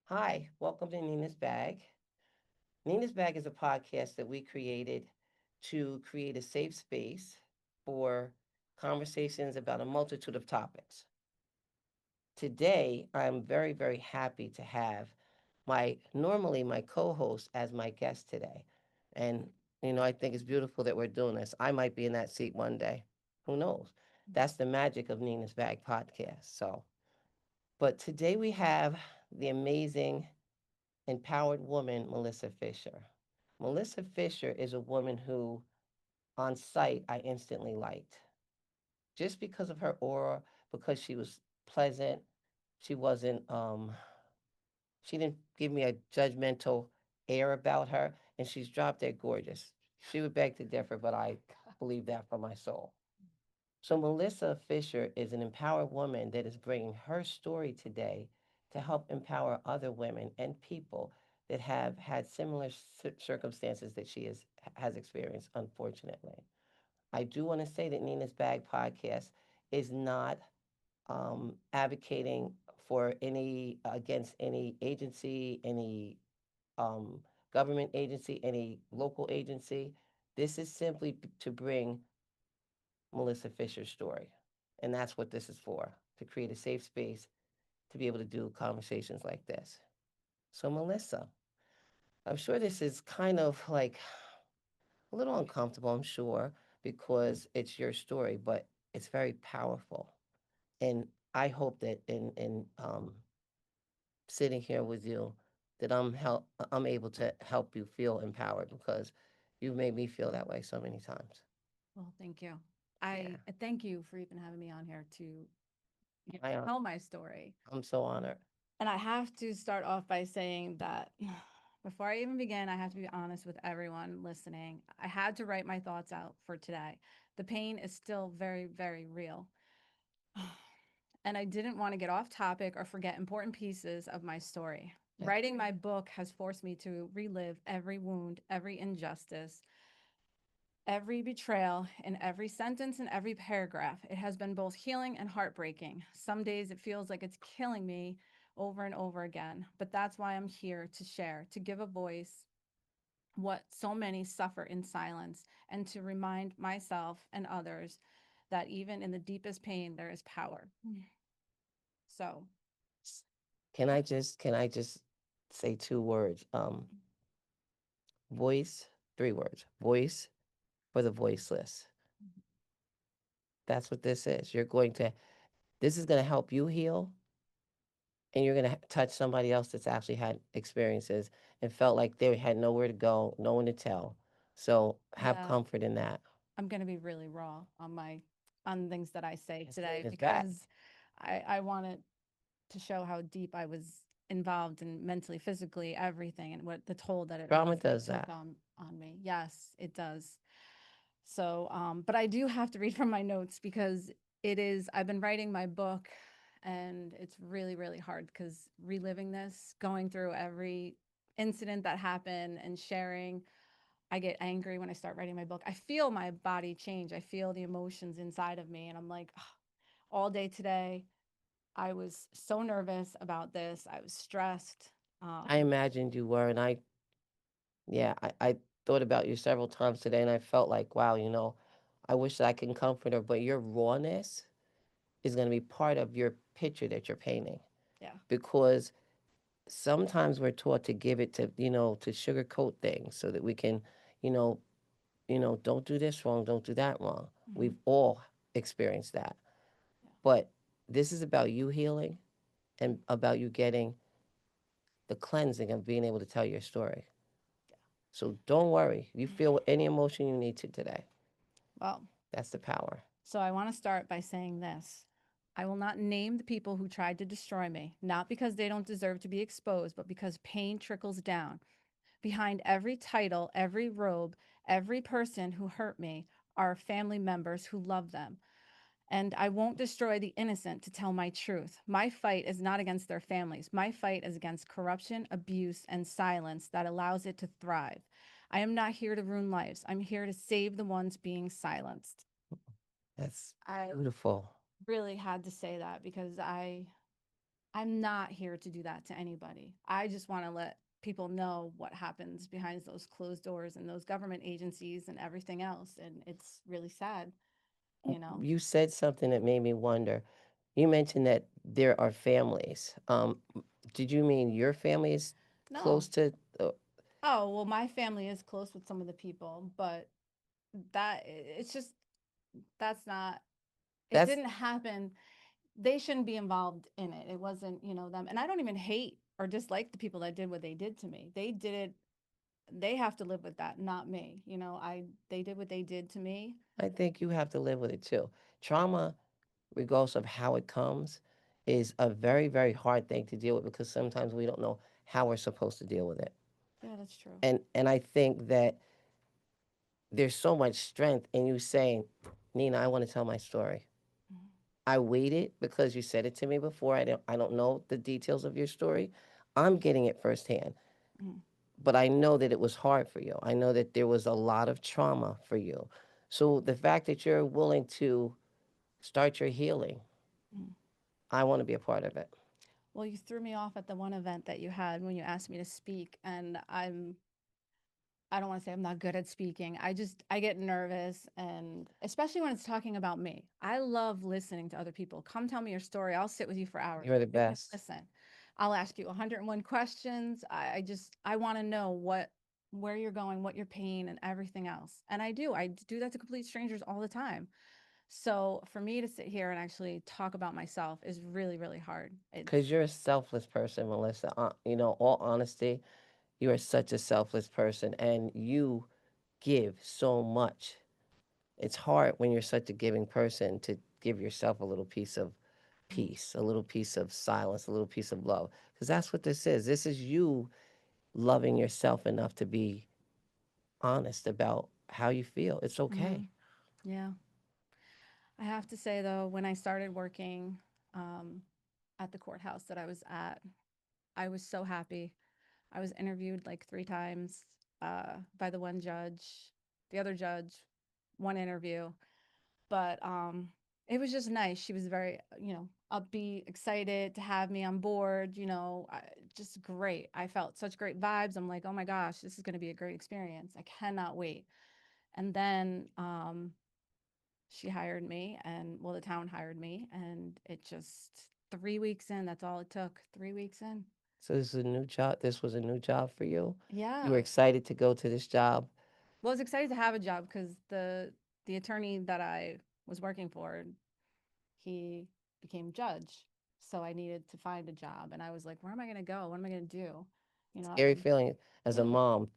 Hi, welcome to Nina's Bag. Nina's Bag is a podcast that we created to create a safe space for conversations about a multitude of topics. Today, I'm very, very happy to have normally my co-host as my guest today. And, I think it's beautiful that we're doing this. I might be in that seat one day. Who knows? That's the magic of Nina's Bag podcast. But today we have the amazing empowered woman, Melisa Fisher. Melisa Fisher is a woman who, on sight, I instantly liked. Just because of her aura, because she was pleasant, she wasn't, she didn't give me a judgmental air about her, and she's drop dead gorgeous. She would beg to differ, but I believe that from my soul. So, Melissa Fisher is an empowered woman that is bringing her story today to help empower other women and people that have had similar circumstances that has experienced, unfortunately. I do want to say that Nina's Bag podcast is not advocating for against any agency, any um, government agency, any local agency. This is simply to bring Melissa Fisher's story. And that's what this is for, to create a safe space to be able to do conversations like this. So, Melissa, I'm sure this is kind of like a little uncomfortable, I'm sure, because it's your story, but it's very powerful. And I hope that in sitting here with you, that I'm able to help you feel empowered because you've made me feel that way so many times. Well, thank you. Yeah, I thank you for even having me on here to I, tell my story. I'm so honored. And I have to start off by saying that before I even begin, I have to be honest with everyone listening. I had to write my thoughts out for today. The pain is still very, very real. And I didn't want to get off topic or forget important pieces of my story. Yeah. Writing my book has forced me to relive every wound, every injustice, every betrayal, in every sentence and every paragraph. It has been both healing and heartbreaking. Some days it feels like it's killing me over and over again, but that's why I'm here to share, to give a voice what so many suffer in silence, and to remind myself and others that even in the deepest pain there is power. So, Can I just say two words? Voice, three words. Voice for the voiceless. That's what this is. This is going to help you heal, and you're going to touch somebody else that's actually had experiences and felt like they had nowhere to go, no one to tell. So have yeah, comfort in that. I'm going to be really raw on things that I say It's today Nina's back. because I wanted to show how deep I was involved in mentally, physically, everything, and what the toll that it Trauma eventually does took that. on me. Yes, it does. So, but I do have to read from my notes because I've been writing my book and it's really, really hard because reliving this, going through every incident that happened and sharing, I get angry when I start writing my book. I feel my body change. I feel the emotions inside of me. And I'm like, "Ugh." All day today, I was so nervous about this. I was stressed. I imagined you were, and I thought about you several times today, and I felt like, wow, I wish that I can comfort her, but your rawness is going to be part of your picture that you're painting Yeah. because sometimes we're taught to give it to sugarcoat things so that we can, you know, don't do this wrong, don't do that wrong. Hmm. We've all experienced that. Yeah. But this is about you healing and about you getting the cleansing of being able to tell your story. Yeah. So don't worry. You feel any emotion you need to today. Well, That's the power. so I want to start by saying this. I will not name the people who tried to destroy me, not because they don't deserve to be exposed, but because pain trickles down. Behind every title, every robe, every person who hurt me are family members who love them. And I won't destroy the innocent to tell my truth. My fight is not against their families. My fight is against corruption, abuse, and silence that allows it to thrive. I am not here to ruin lives. I'm here to save the ones being silenced. That's I beautiful. really had to say that because I'm not here to do that to anybody. I just want to let people know what happens behind those closed doors and those government agencies and everything else. And it's really sad, you know? You said something that made me wonder. You mentioned that there are families. Did you mean your family is No. close to? Oh, well, my family is close with some of the people, but it's just, that's not, it That's didn't happen. They shouldn't be involved in it. It wasn't, them. And I don't even hate or dislike the people that did what they did to me. They did it. They have to live with that, not me. They did what they did to me. I think you have to live with it too. Trauma, regardless of how it comes, is a very, very hard thing to deal with because sometimes we don't know how we're supposed to deal with it. Yeah, that's true. And I think that there's so much strength in you saying, Nina, I want to tell my story. Mhm, I waited because you said it to me before. I don't know the details of your story. I'm getting it firsthand. mhm, But I know that it was hard for you. I know that there was a lot of trauma for you. So the fact that you're willing to start your healing, mhm. I want to be a part of it. Well, you threw me off at the one event that you had when you asked me to speak, and I don't want to say I'm not good at speaking. I get nervous, and especially when it's talking about me. I love listening to other people. Come tell me your story. I'll sit with you for hours. You're the Sit and best. listen. I'll ask you 101 questions. I want to know where you're going, what your pain and everything else. And I do. I do that to complete strangers all the time. So for me to sit here and actually talk about myself is really, really hard. It's Because you're a selfless person, Melissa. All honesty, you are such a selfless person and you give so much. It's hard when you're such a giving person to give yourself a little piece of mm, peace, a little piece of silence, a little piece of love. Because that's what this is. This is you loving yourself enough to be honest about how you feel. It's mhm, okay. yeah. I have to say though, when I started working um, at the courthouse that I was at, I was so happy. I was interviewed like 3 times by the one judge, the other judge, one interview. But it was just nice. She was very, upbeat, excited to have me on board. Just great. I felt such great vibes. I'm like, oh my gosh, this is going to be a great experience. I cannot wait. And then she hired me, and well, the town hired me, and it just 3 weeks in. That's all it took. 3 weeks in. So this is a new job. This was a new job for you. You were Yeah. excited to go to this job. Well, I was excited to have a job because the attorney that I was working for, he became judge. So I needed to find a job, and I was like, where am I going to go? What am I going to do? I've Scary been feeling as a yeah, mom,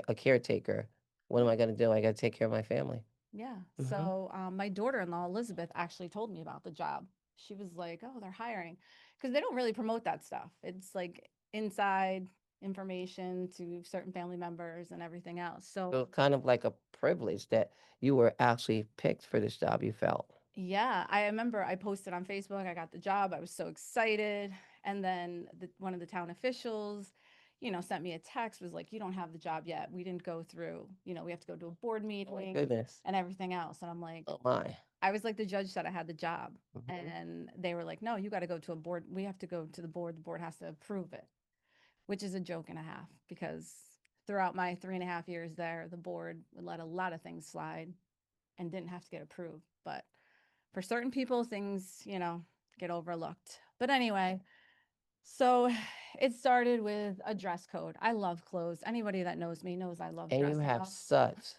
a caretaker. What am yeah, I going to do? I got to take care of my family. yeah. Hmm. So my daughter-in-law Elizabeth actually told me about the job. She was like, "Oh, they're hiring," because they don't really promote that stuff. It's like inside information to certain family members and everything else. So So kind of like a privilege that you were actually picked for this job. You felt. yeah, I remember I posted on Facebook, I got the job. I was so excited. And then one of the town officials, sent me a text, was like, you don't have the job yet. We didn't go through, we have to go to a board Oh my meeting goodness. and everything else. And I'm like, Oh my. I was like, the judge said I had the job. Hmm. And they were like, no, you got to go to a board. We have to go to the board. The board has to approve it, which is a joke and a half because throughout my 3.5 years there, the board would let a lot of things slide and didn't have to get approved. But for certain people, things, get overlooked. But anyway, so it started with a dress code. I love clothes. Anybody that knows me knows I love And you dressing have up. such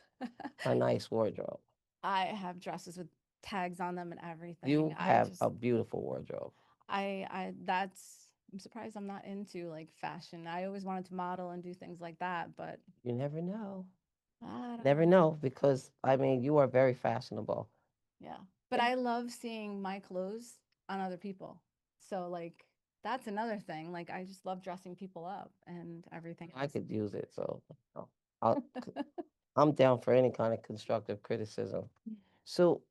a nice wardrobe. I have dresses with tags on them and everything. You have a beautiful wardrobe. I'm surprised I'm not into like fashion. I always wanted to model and do things like that, but You never know. I don't Never know. know because you are very fashionable. Yeah. But I love seeing my clothes on other people. So like that's another thing. Like I just love dressing people up and everything I else. could use it, so I'll, I'll- I'm down for any kind of constructive criticism. So,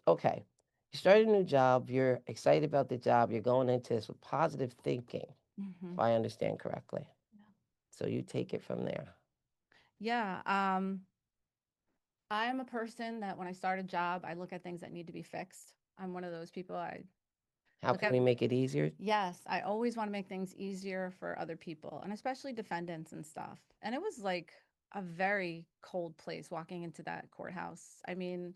okay, you started a new job. You're excited about the job. You're going into this with positive thinking, if Hmm. I understand correctly. So you take it from there. Yeah. I'm a person that when I start a job, I look at things that need to be fixed. I'm one of those people. How Look can at we make it easier? Yes, I always want to make things easier for other people and especially defendants and stuff. And it was like a very cold place walking into that courthouse. I mean,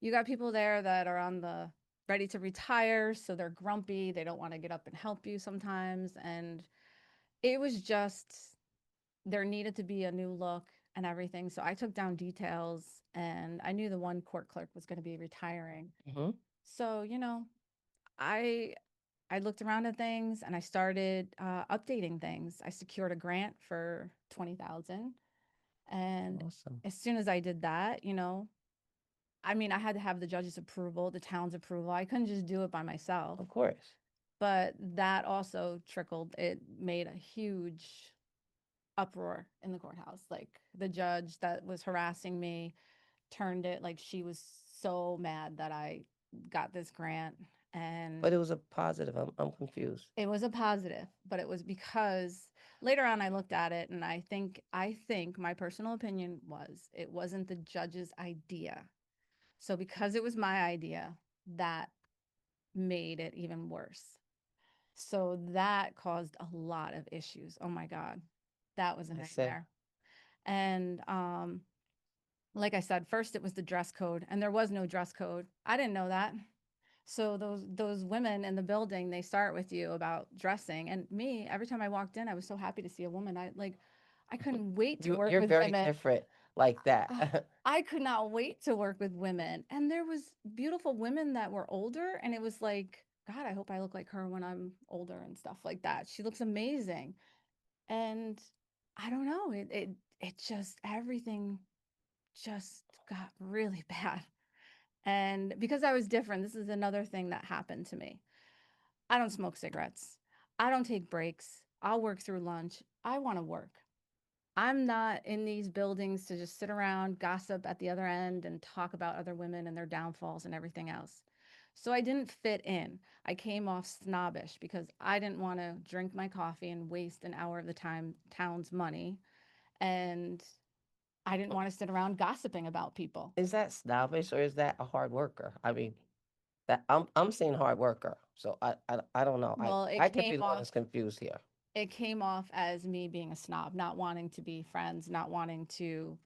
you got people there that are on the ready to retire, so they're grumpy, they don't want to get up and help you sometimes, and it was just there needed to be a new look and everything. So I took down details and I knew the one court clerk was going to be retiring. Hmm. So, I I looked around at things and I started updating things. I secured a grant for 20,000, and Awesome. as soon as I did that, I mean, I had to have the judge's approval, the town's approval. I couldn't just do it by myself. Of course. But that also trickled. It made a huge uproar in the courthouse. Like the judge that was harassing me turned it like she was so mad that I got this grant, and But it was a positive. I'm confused. it was a positive, but it was because later on I looked at it and I think my personal opinion was it wasn't the judge's idea. So because it was my idea, that made it even worse. So that caused a lot of issues. Oh my God. That was a I say, nightmare. And like I said, first it was the dress code and there was no dress code. I didn't know that. So those women in the building, they start with you about dressing. And me, every time I walked in, I was so happy to see a woman. I couldn't wait to work you're with very women. different like Ah, that. I could not wait to work with women. And there was beautiful women that were older and it was like, God, I hope I look like her when I'm older and stuff like that. She looks amazing. And I don't know, it just everything just got really bad. And because I was different, this is another thing that happened to me. I don't smoke cigarettes. I don't take breaks. I'll work through lunch. I want to work. I'm not in these buildings to just sit around, gossip at the other end, and talk about other women and their downfalls and everything else. So I didn't fit in. I came off snobbish because I didn't want to drink my coffee and waste an hour of the town's money. And I didn't want to sit around gossiping about people. Is that snobbish or is that a hard worker? I mean, that I'm seeing hard worker. So I don't know. Well, I could be the one that's confused here. it came off as me being a snob, not wanting to be friends, not wanting to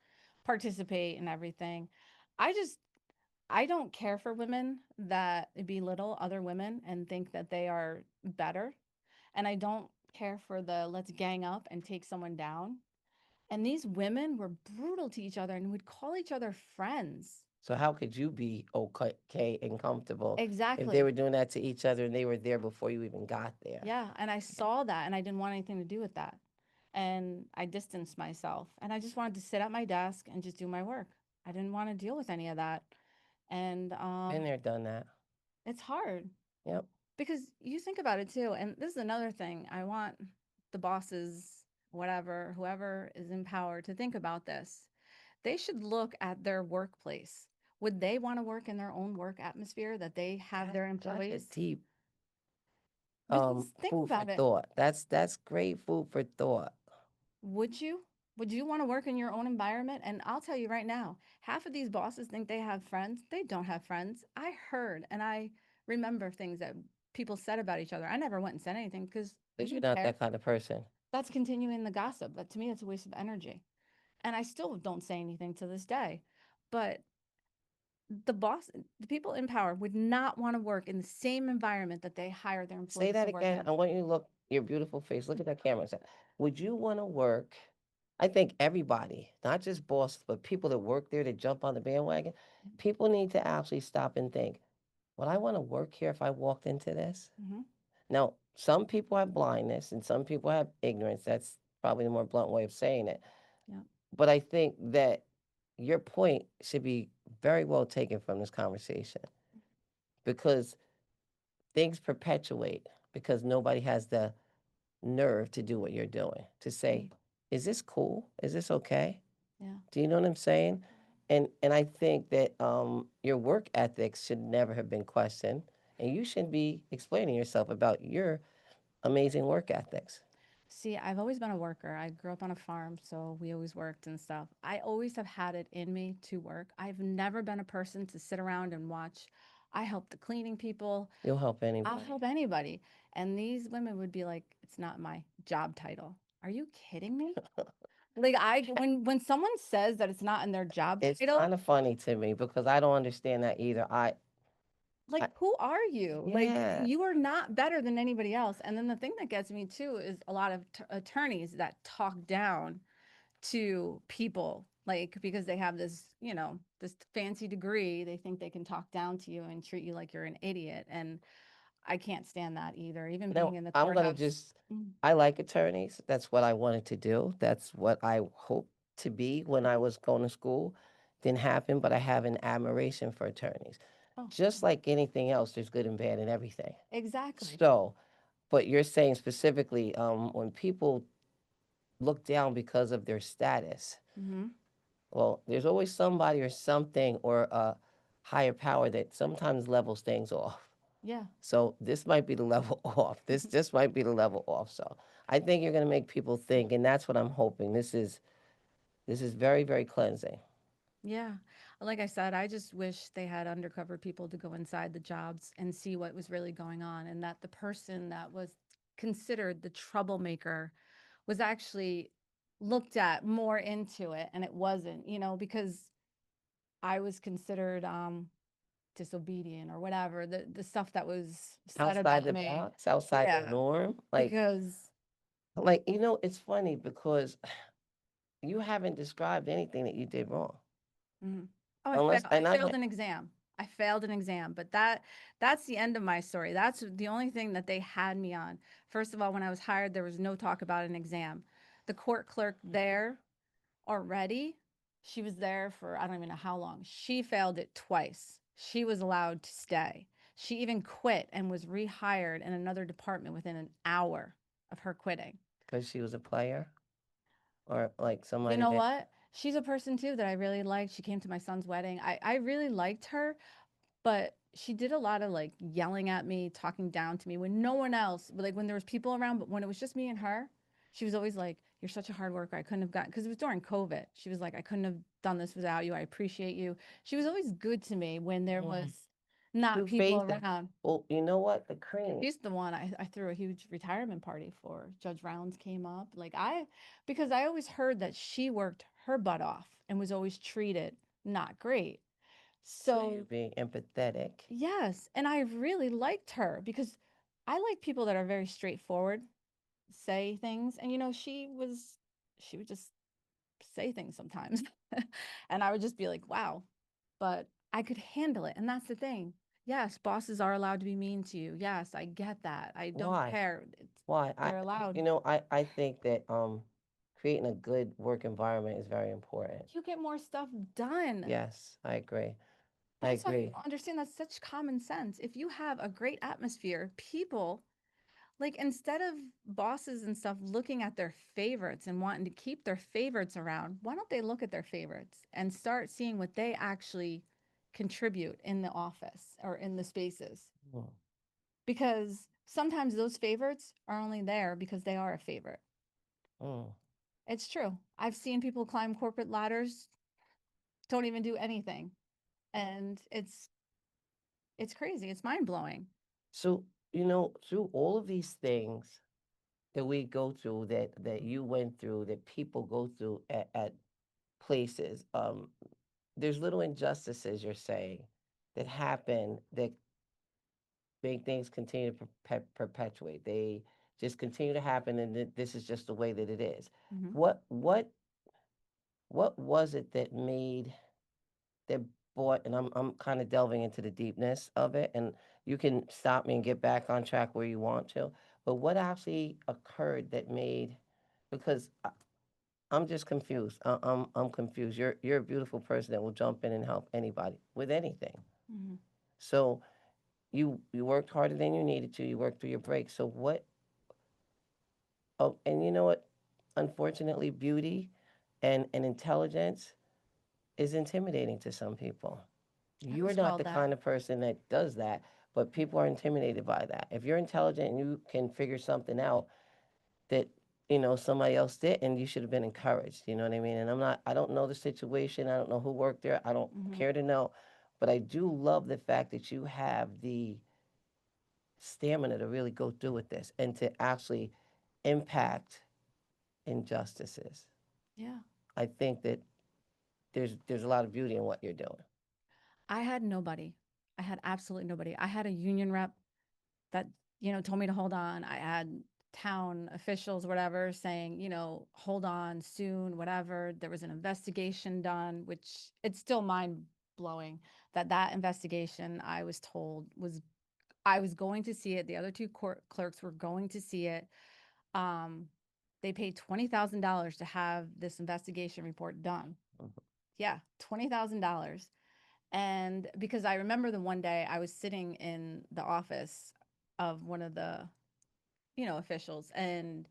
participate in everything. I just I don't care for women that belittle other women and think that they are better. And I don't care for the let's gang up and take someone down. And these women were brutal to each other and would call each other friends. So how could you be okay and comfortable if they Exactly. were doing that to each other and they were there before you even got there? Yeah. And I saw that and I didn't want anything to do with that. And I distanced myself and I just wanted to sit at my desk and just do my work. I didn't want to deal with any of that. And Been there, done that. it's hard Yep. because you think about it too. And this is another thing. I want the bosses, whatever, whoever is in power to think about this. They should look at their workplace. Would they want to work in their own work atmosphere that they have That's their such a employees? deep Because think food for about it. thought. That's great food for thought. Would you? Would you want to work in your own environment? And I'll tell you right now, half of these bosses think they have friends. They don't have friends. I heard and I remember things that people said about each other. I never went and said anything because who Because you're do not care? that kind of person. That's continuing the gossip. But to me, it's a waste of energy. And I still don't say anything to this day. But the people in power would not want to work in the same environment that they hire their Say employees that to work again. in. I want you to look your beautiful face. Look at that camera. Say, would you want to work? I think everybody, not just bosses, but people that work there to jump on the bandwagon, people need to actually stop and think, would I want to work here if I walked into this? Mm-hmm. Now, some people have blindness and some people have ignorance. That's probably the more blunt way of saying it. Yeah. But I think that your point should be very well taken from this conversation because things perpetuate because nobody has the nerve to do what you're doing, to say, Mm, is this cool? Is this okay? yeah. Do you know what I'm saying? And I think that your work ethics should never have been questioned, and you should be explaining yourself about your amazing work ethics. See, I've always been a worker. I grew up on a farm, so we always worked and stuff. I always have had it in me to work. I've never been a person to sit around and watch I help the cleaning people. You'll help I'll anybody. help anybody. And these women would be like, it's not my job title. Are you kidding me? Like when someone says that it's not in their job It's title, kind of funny to me because I don't understand that either. like I who are you? Like yeah. you are not better than anybody else. And then the thing that gets me too is a lot of attorneys that talk down to people like because they have this, this fancy degree, they think they can talk down to you and treat you like you're an idiot. And I can't stand that either. Even being No, in the I'm gonna courthouse. just. Mm. I like attorneys. That's what I wanted to do. That's what I hoped to be when I was going to school. Didn't happen, but I have an admiration for attorneys. Oh, Just like anything else, there's good and bad in everything. exactly. So, but you're saying specifically, when people look down because of their status, Hmm. well, there's always somebody or something or a higher power that sometimes levels things off. Yeah. So this might be the level off. This just might be the level off. So I think you're going to make people think, and that's what I'm hoping. This is very very cleansing. Yeah. Like I said, I just wish they had undercover people to go inside the jobs and see what was really going on, and that the person that was considered the troublemaker was actually looked at more into it and it wasn't, because I was considered disobedient or whatever, the stuff that was said Outside about the me. box, outside the Yeah. norm. Because It's funny because you haven't described anything that you did wrong, mhm. Oh, unless I and failed an exam. I failed an exam, but that's the end of my story. That's the only thing that they had me on. First of all, when I was hired, there was no talk about an exam. The court clerk there already, she was there for I don't even know how long. She failed it twice. She was allowed to stay. She even quit and was rehired in another department within an hour of her quitting. because she was a player or like You somebody know that what? She's a person too that I really liked. She came to my son's wedding. I really liked her, but she did a lot of like yelling at me, talking down to me when no one else, like when there was people around, but when it was just me and her, she was always like, "You're such a hard worker. I couldn't have gotten," because it was during COVID. She was like, "I couldn't have done this without you. I appreciate you." She was always good to me when there mm, was not through people faith. around. Well, you know what? The cream. She's the one I threw a huge retirement party for. Judge Rounds came up. Because I always heard that she worked her butt off and was always treated not great. So you're So, being empathetic. yes. And I really liked her because I like people that are very straightforward, say things. And, she would just say things sometimes. And I would just be like, wow, but I could handle it. And that's the thing. Yes, bosses are allowed to be mean to you. Yes, I get that. I don't Why? care. Why? They're allowed. I think that creating a good work environment is very important. You get more stuff done. Yes, I agree. I That's why I agree. don't understand. That's such common sense. If you have a great atmosphere, people like instead of bosses and stuff looking at their favorites and wanting to keep their favorites around, why don't they look at their favorites and start seeing what they actually contribute in the office or in the spaces? Mm, Because sometimes those favorites are only there because they are a favorite. mm. It's true. I've seen people climb corporate ladders, don't even do anything. And it's crazy. It's mind-blowing. So, through all of these things that we go through, that you went through, that people go through at places, there's little injustices you're saying that happen that make things continue to perpetuate. They just continue to happen, and this is just the way that it is. Mhm. What what what was it that brought? And I'm kind of delving into the deepness of it, and you can stop me and get back on track where you want to. But what actually occurred that made? Because I'm just confused. I'm confused. You're a beautiful person that will jump in and help anybody with anything. Mhm. So you worked harder than you needed to. You worked through your breaks. So what? Oh, and you know what? Unfortunately, beauty and intelligence is intimidating to some people. I You're was not told the that. kind of person that does that, but people are intimidated by that. If you're intelligent and you can figure something out that somebody else did, and you should have been encouraged. You know what I mean? And I don't know the situation. I don't know who worked there. I don't Mhm. care to know. But I do love the fact that you have the stamina to really go through with this and to actually impact injustices. Yeah. I think that there's a lot of beauty in what you're doing. I had nobody. I had absolutely nobody. I had a union rep that, told me to hold on. I had town officials, whatever, saying, hold on soon, whatever. There was an investigation done, which it's still mind blowing that that investigation I was told was I was going to see it. The other two court clerks were going to see it. Um, they paid $20,000 to have this investigation report done. Mhm. Yeah, $20,000. And because I remember the one day I was sitting in the office of one of the, officials, and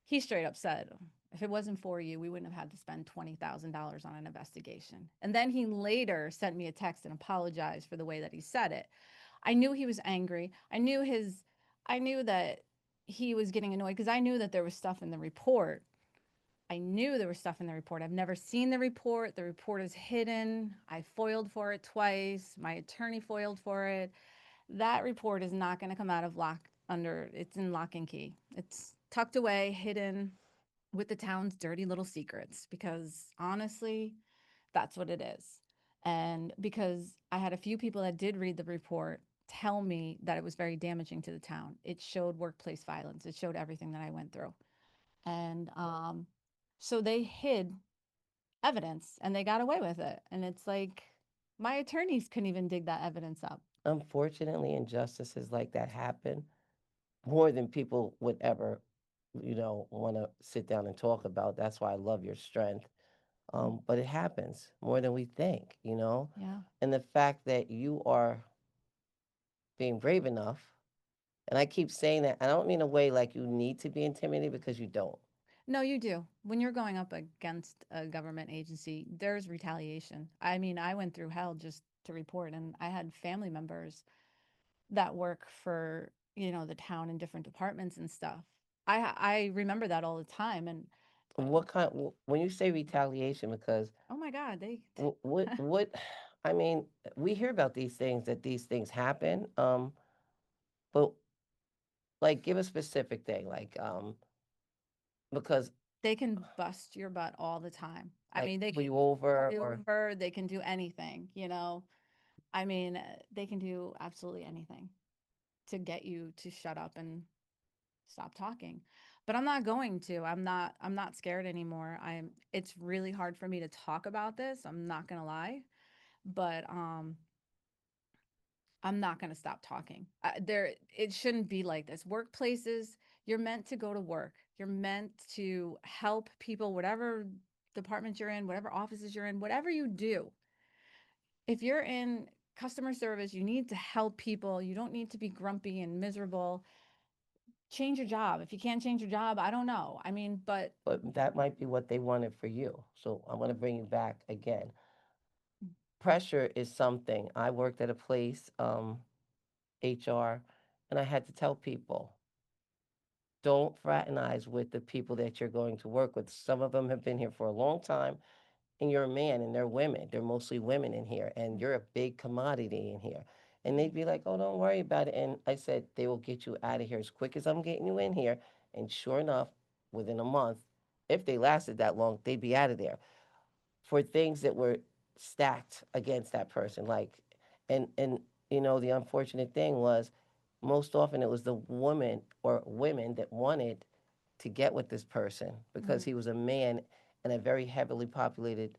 he straight up said, if it wasn't for you, we wouldn't have had to spend $20,000 on an investigation. And then he later sent me a text and apologized for the way that he said it. I knew he was angry. I knew that he was getting annoyed because I knew that there was stuff in the report. I knew there was stuff in the report. I've never seen the report. The report is hidden. I foiled for it twice. My attorney foiled for it. That report is not going to come out of it's in lock and key. It's tucked away, hidden with the town's dirty little secrets because honestly, that's what it is. And because I had a few people that did read the report tell me that it was very damaging to the town. It showed workplace violence. It showed everything that I went through. And so they hid evidence and they got away with it. And it's like my attorneys couldn't even dig that evidence up. Unfortunately, injustices like that happen more than people would ever, want to sit down and talk about. That's why I love your strength. Mm, But it happens more than we think. yeah. And the fact that you are being brave enough, and I keep saying that, I don't mean a way like you need to be intimidated because you don't. No, you do. When you're going up against a government agency, there's retaliation. I mean, I went through hell just to report, and I had family members that work for, the town in different departments and stuff. I remember that all the time. And When you say retaliation, because oh my God, they what, I mean, we hear about these things, that these things happen, but like, give a specific thing, like, because, they can bust your butt all the time. I like, mean, they pull can you pull over, you or over, they can do anything. I mean, they can do absolutely anything to get you to shut up and stop talking. But I'm not going to. I'm not scared anymore. It's really hard for me to talk about this. I'm not going to lie, but I'm not going to stop talking. It shouldn't be like this. Workplaces, you're meant to go to work. You're meant to help people, whatever department you're in, whatever offices you're in, whatever you do. If you're in customer service, you need to help people. You don't need to be grumpy and miserable. Change your job. If you can't change your job, I don't know. I mean, but that might be what they wanted for you. So I want to bring you back again. Pressure is something. I worked at a place, HR, and I had to tell people, don't fraternize with the people that you're going to work with. Some of them have been here for a long time, and you're a man, and they're women. They're mostly women in here, and you're a big commodity in here. And they'd be like, oh, don't worry about it. And I said, they will get you out of here as quick as I'm getting you in here. And sure enough, within a month, if they lasted that long, they'd be out of there for things that were stacked against that person. Like, and the unfortunate thing was, most often it was the woman or women that wanted to get with this person because mhm, he was a man in a very heavily populated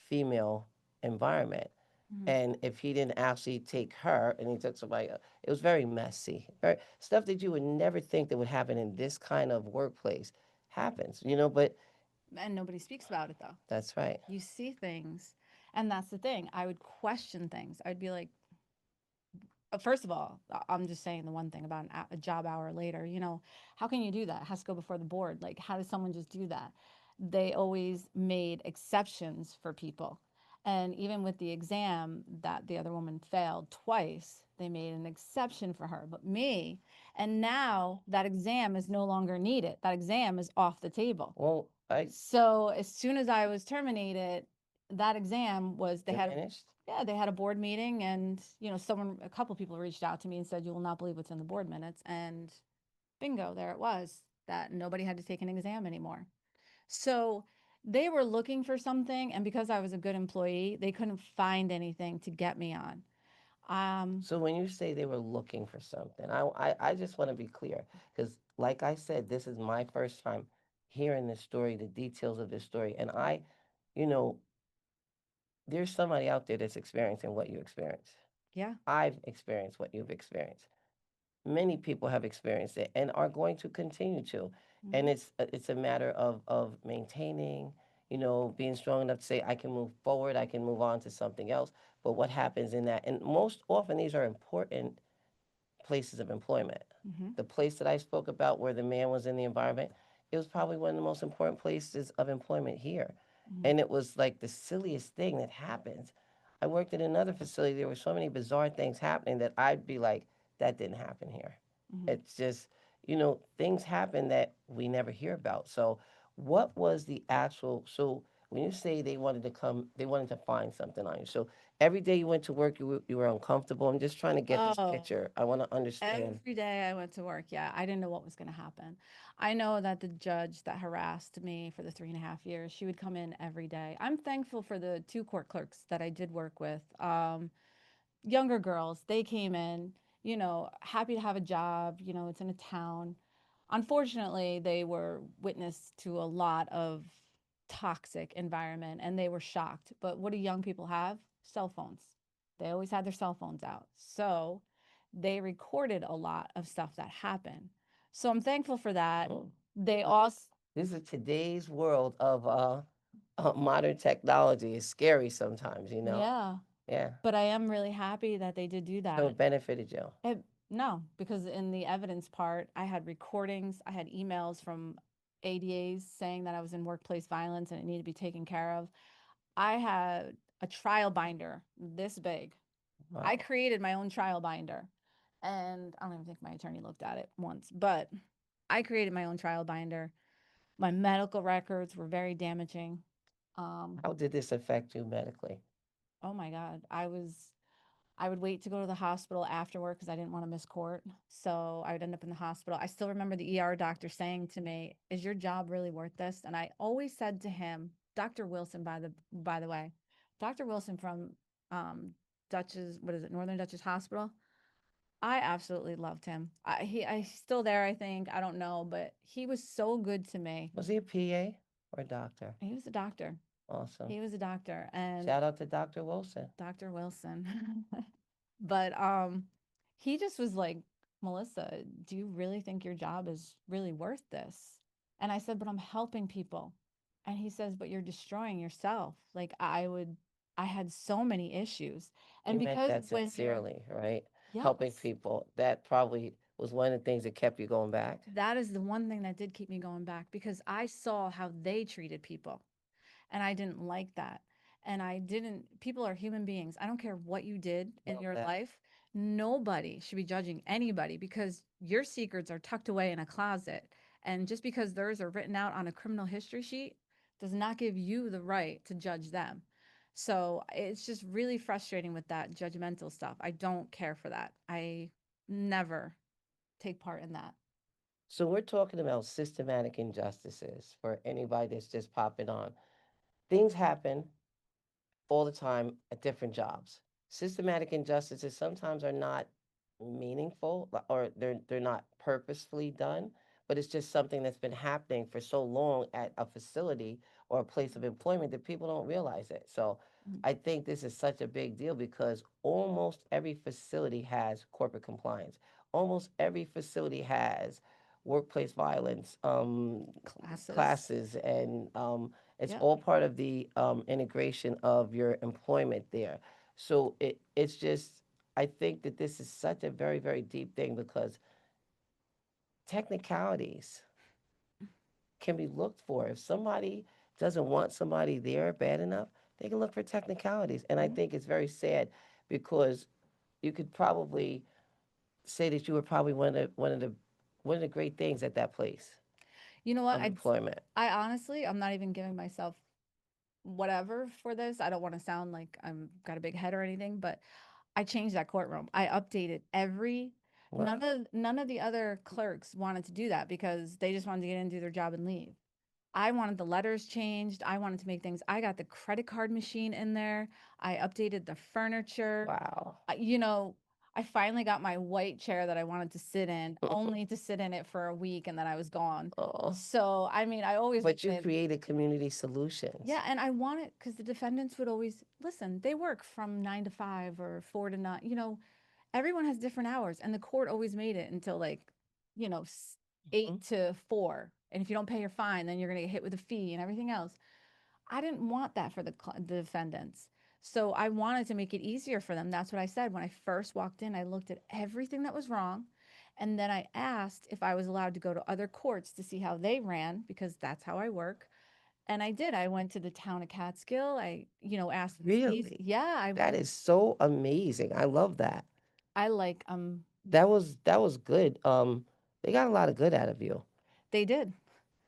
female environment. mhm. And if he didn't actually take her and he took somebody else, it was very messy. Very, stuff that you would never think that would happen in this kind of workplace happens, but And nobody speaks about it though. that's right. You see things, and that's the thing. I would question things. I'd be like, first of all, I'm just saying the one thing about a job hour later, how can you do that? It has to go before the board. Like, how does someone just do that? They always made exceptions for people. And even with the exam that the other woman failed twice, they made an exception for her. But me, and now that exam is no longer needed. That exam is off the table. Well, I So as soon as I was terminated, that exam was they had a Diminished? yeah, they had a board meeting, and someone a couple people reached out to me and said, you will not believe what's in the board minutes, and bingo, there it was, that nobody had to take an exam anymore. So they were looking for something, and because I was a good employee, they couldn't find anything to get me on. Um, So when you say they were looking for something, I just want to be clear because, like I said, this is my first time hearing this story, the details of this story, and you know, there's somebody out there that's experiencing what you experience. yeah. I've experienced what you've experienced. Many people have experienced it and are going to continue to, and Mhm. it's a matter of maintaining, being strong enough to say I can move forward, I can move on to something else. But what happens in that, and most often these are important places of employment. Mhm. The place that I spoke about where the man was in the environment, it was probably one of the most important places of employment here. Mhm. And it was like the silliest thing that happens. I worked in another facility, there were so many bizarre things happening that I'd be like, that didn't happen here. Mhm. It's just, things happen that we never hear about. So, what was the actual? So, when you say they wanted to find something on you. So, every day you went to work, you were uncomfortable. I'm just trying to get this Oh, picture. I want to understand. every day I went to work. Yeah, I didn't know what was going to happen. I know that the judge that harassed me for the 3.5 years, she would come in every day. I'm thankful for the two court clerks that I did work with. Younger girls, they came in, happy to have a job. It's in a town. Unfortunately, they were witness to a lot of toxic environment, and they were shocked. But what do young people have? Cell phones. They always had their cell phones out. So they recorded a lot of stuff that happened. So I'm thankful for that. Mm. They also, This is today's world of modern technology. It's scary sometimes. yeah, Yeah. but I am really happy that they did do So that. it benefited you. No, because in the evidence part, I had recordings, I had emails from ADAs saying that I was in workplace violence and it needed to be taken care of. I had a trial binder this big. I Wow. created my own trial binder. And I don't even think my attorney looked at it once, but I created my own trial binder. My medical records were very damaging. Um, How did this affect you medically? oh my God, I would wait to go to the hospital after work because I didn't want to miss court. So I would end up in the hospital. I still remember the ER doctor saying to me, "Is your job really worth this?" And I always said to him, Dr. Wilson, by the way, Dr. Wilson from um, Dutchess, what is it, Northern Dutchess Hospital. I absolutely loved him. He's still there, I think. I don't know, but he was so good to me. Was he a PA or a doctor? He was a doctor. Awesome. He was a doctor, and Shout out to Dr. Wilson. Dr. Wilson. But he just was like, "Melissa, do you really think your job is really worth this?" And I said, "But I'm helping people." And he says, "But you're destroying yourself." Like I had so many issues. And You meant because that when you're sincerely, right? Helping yes, people. That probably was one of the things that kept you going back. that is the one thing that did keep me going back because I saw how they treated people. And I didn't like that. And I didn't, people are human beings. I don't care what you did in Love your that. life. Nobody should be judging anybody because your secrets are tucked away in a closet. And just because theirs are written out on a criminal history sheet does not give you the right to judge them. So it's just really frustrating with that judgmental stuff. I don't care for that. I never take part in that. So we're talking about systematic injustices for anybody that's just popping on. Things happen all the time at different jobs. Systematic injustices sometimes are not meaningful or they're not purposefully done, but it's just something that's been happening for so long at a facility or a place of employment that people don't realize it. So Mhm. I think this is such a big deal because almost every facility has corporate compliance. Almost every facility has workplace violence Classes. classes and it's Yep. all part of the integration of your employment there. So it's just, I think that this is such a very, very deep thing because technicalities can be looked for. If somebody doesn't want somebody there bad enough, they can look for technicalities. And I Mhm. think it's very sad because you could probably say that you were probably one of the great things at that place You know what? of employment. I honestly, I'm not even giving myself whatever for this. I don't want to sound like I'm got a big head or anything, but I changed that courtroom. I updated every What? none of the other clerks wanted to do that because they just wanted to get in, do their job and leave. I wanted the letters changed. I wanted to make things. I got the credit card machine in there. I updated the furniture. Wow. You know, I finally got my white chair that I wanted to sit in, only to sit in it for a week and then I was gone. Oh, So, I mean, I always but you wanted, created community solutions. yeah, and I wanted because the defendants would always listen. They work from 9 to 5 or 4 to 9. Everyone has different hours, and the court always made it until like, you know, Mhm. 8 to 4. And if you don't pay your fine, then you're gonna get hit with a fee and everything else. I didn't want that for the defendants. So I wanted to make it easier for them. That's what I said. When I first walked in, I looked at everything that was wrong. And then I asked if I was allowed to go to other courts to see how they ran, because that's how I work. And I did. I went to the town of Catskill. Asked the fees. Really? Yeah, That is so amazing. I love that. I like That was good. They got a lot of good out of you they did.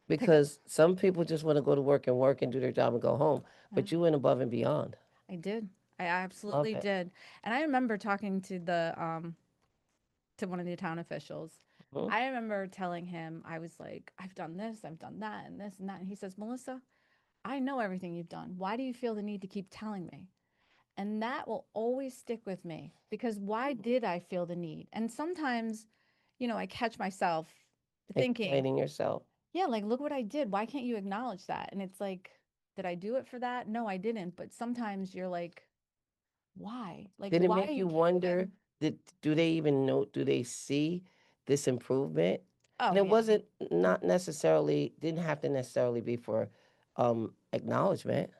They got because some people just want to go to work and do their job and go home, yeah, but you went above and beyond. I did. I Love absolutely it. did. And I remember talking to one of the town officials. Mhm. I remember telling him, I was like, I've done this, I've done that, and this and that. And he says, Melissa, I know everything you've done. Why do you feel the need to keep telling me? And that will always stick with me because why did I feel the need? And sometimes, I catch myself thinking, Explaining yourself. yeah, like, look what I did. Why can't you acknowledge that? And it's like, did I do it for that? No, I didn't. But sometimes you're like, why? Like, Did it why are make you you keeping? wonder? Do they even know? Do they see this improvement? And Oh, it yeah. wasn't not necessarily didn't have to necessarily be for acknowledgement.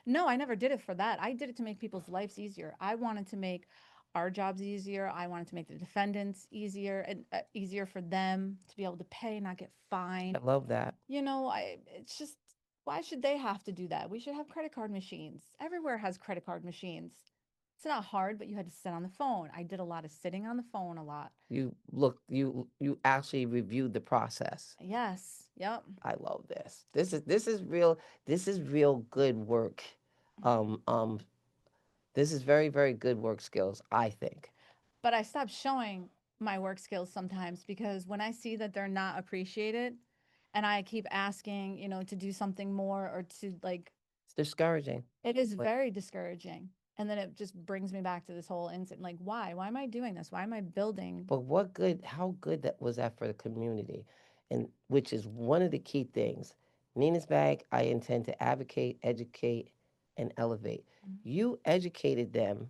No, I never did it for that. I did it to make people's lives easier. I wanted to make our jobs easier. I wanted to make the defendants easier and easier for them to be able to pay, not get I fined. love that. It's just, why should they have to do that? We should have credit card machines. Everywhere has credit card machines. It's not hard, but you had to sit on the phone. I did a lot of sitting on the phone a lot. You actually reviewed the process. Yes. Yep. I love this. This is real good work. Um um this is very, very good work skills, I think. But I stopped showing my work skills sometimes because when I see that they're not appreciated and I keep asking, to do something more or to like, It's discouraging. it is But very discouraging. And then it just brings me back to this whole incident. Like, why? Why am I doing this? Why am I building? but what good how good that was that for the community? And which is one of the key things. Nina's bag, I intend to advocate, educate, and elevate. Mhm, You educated them,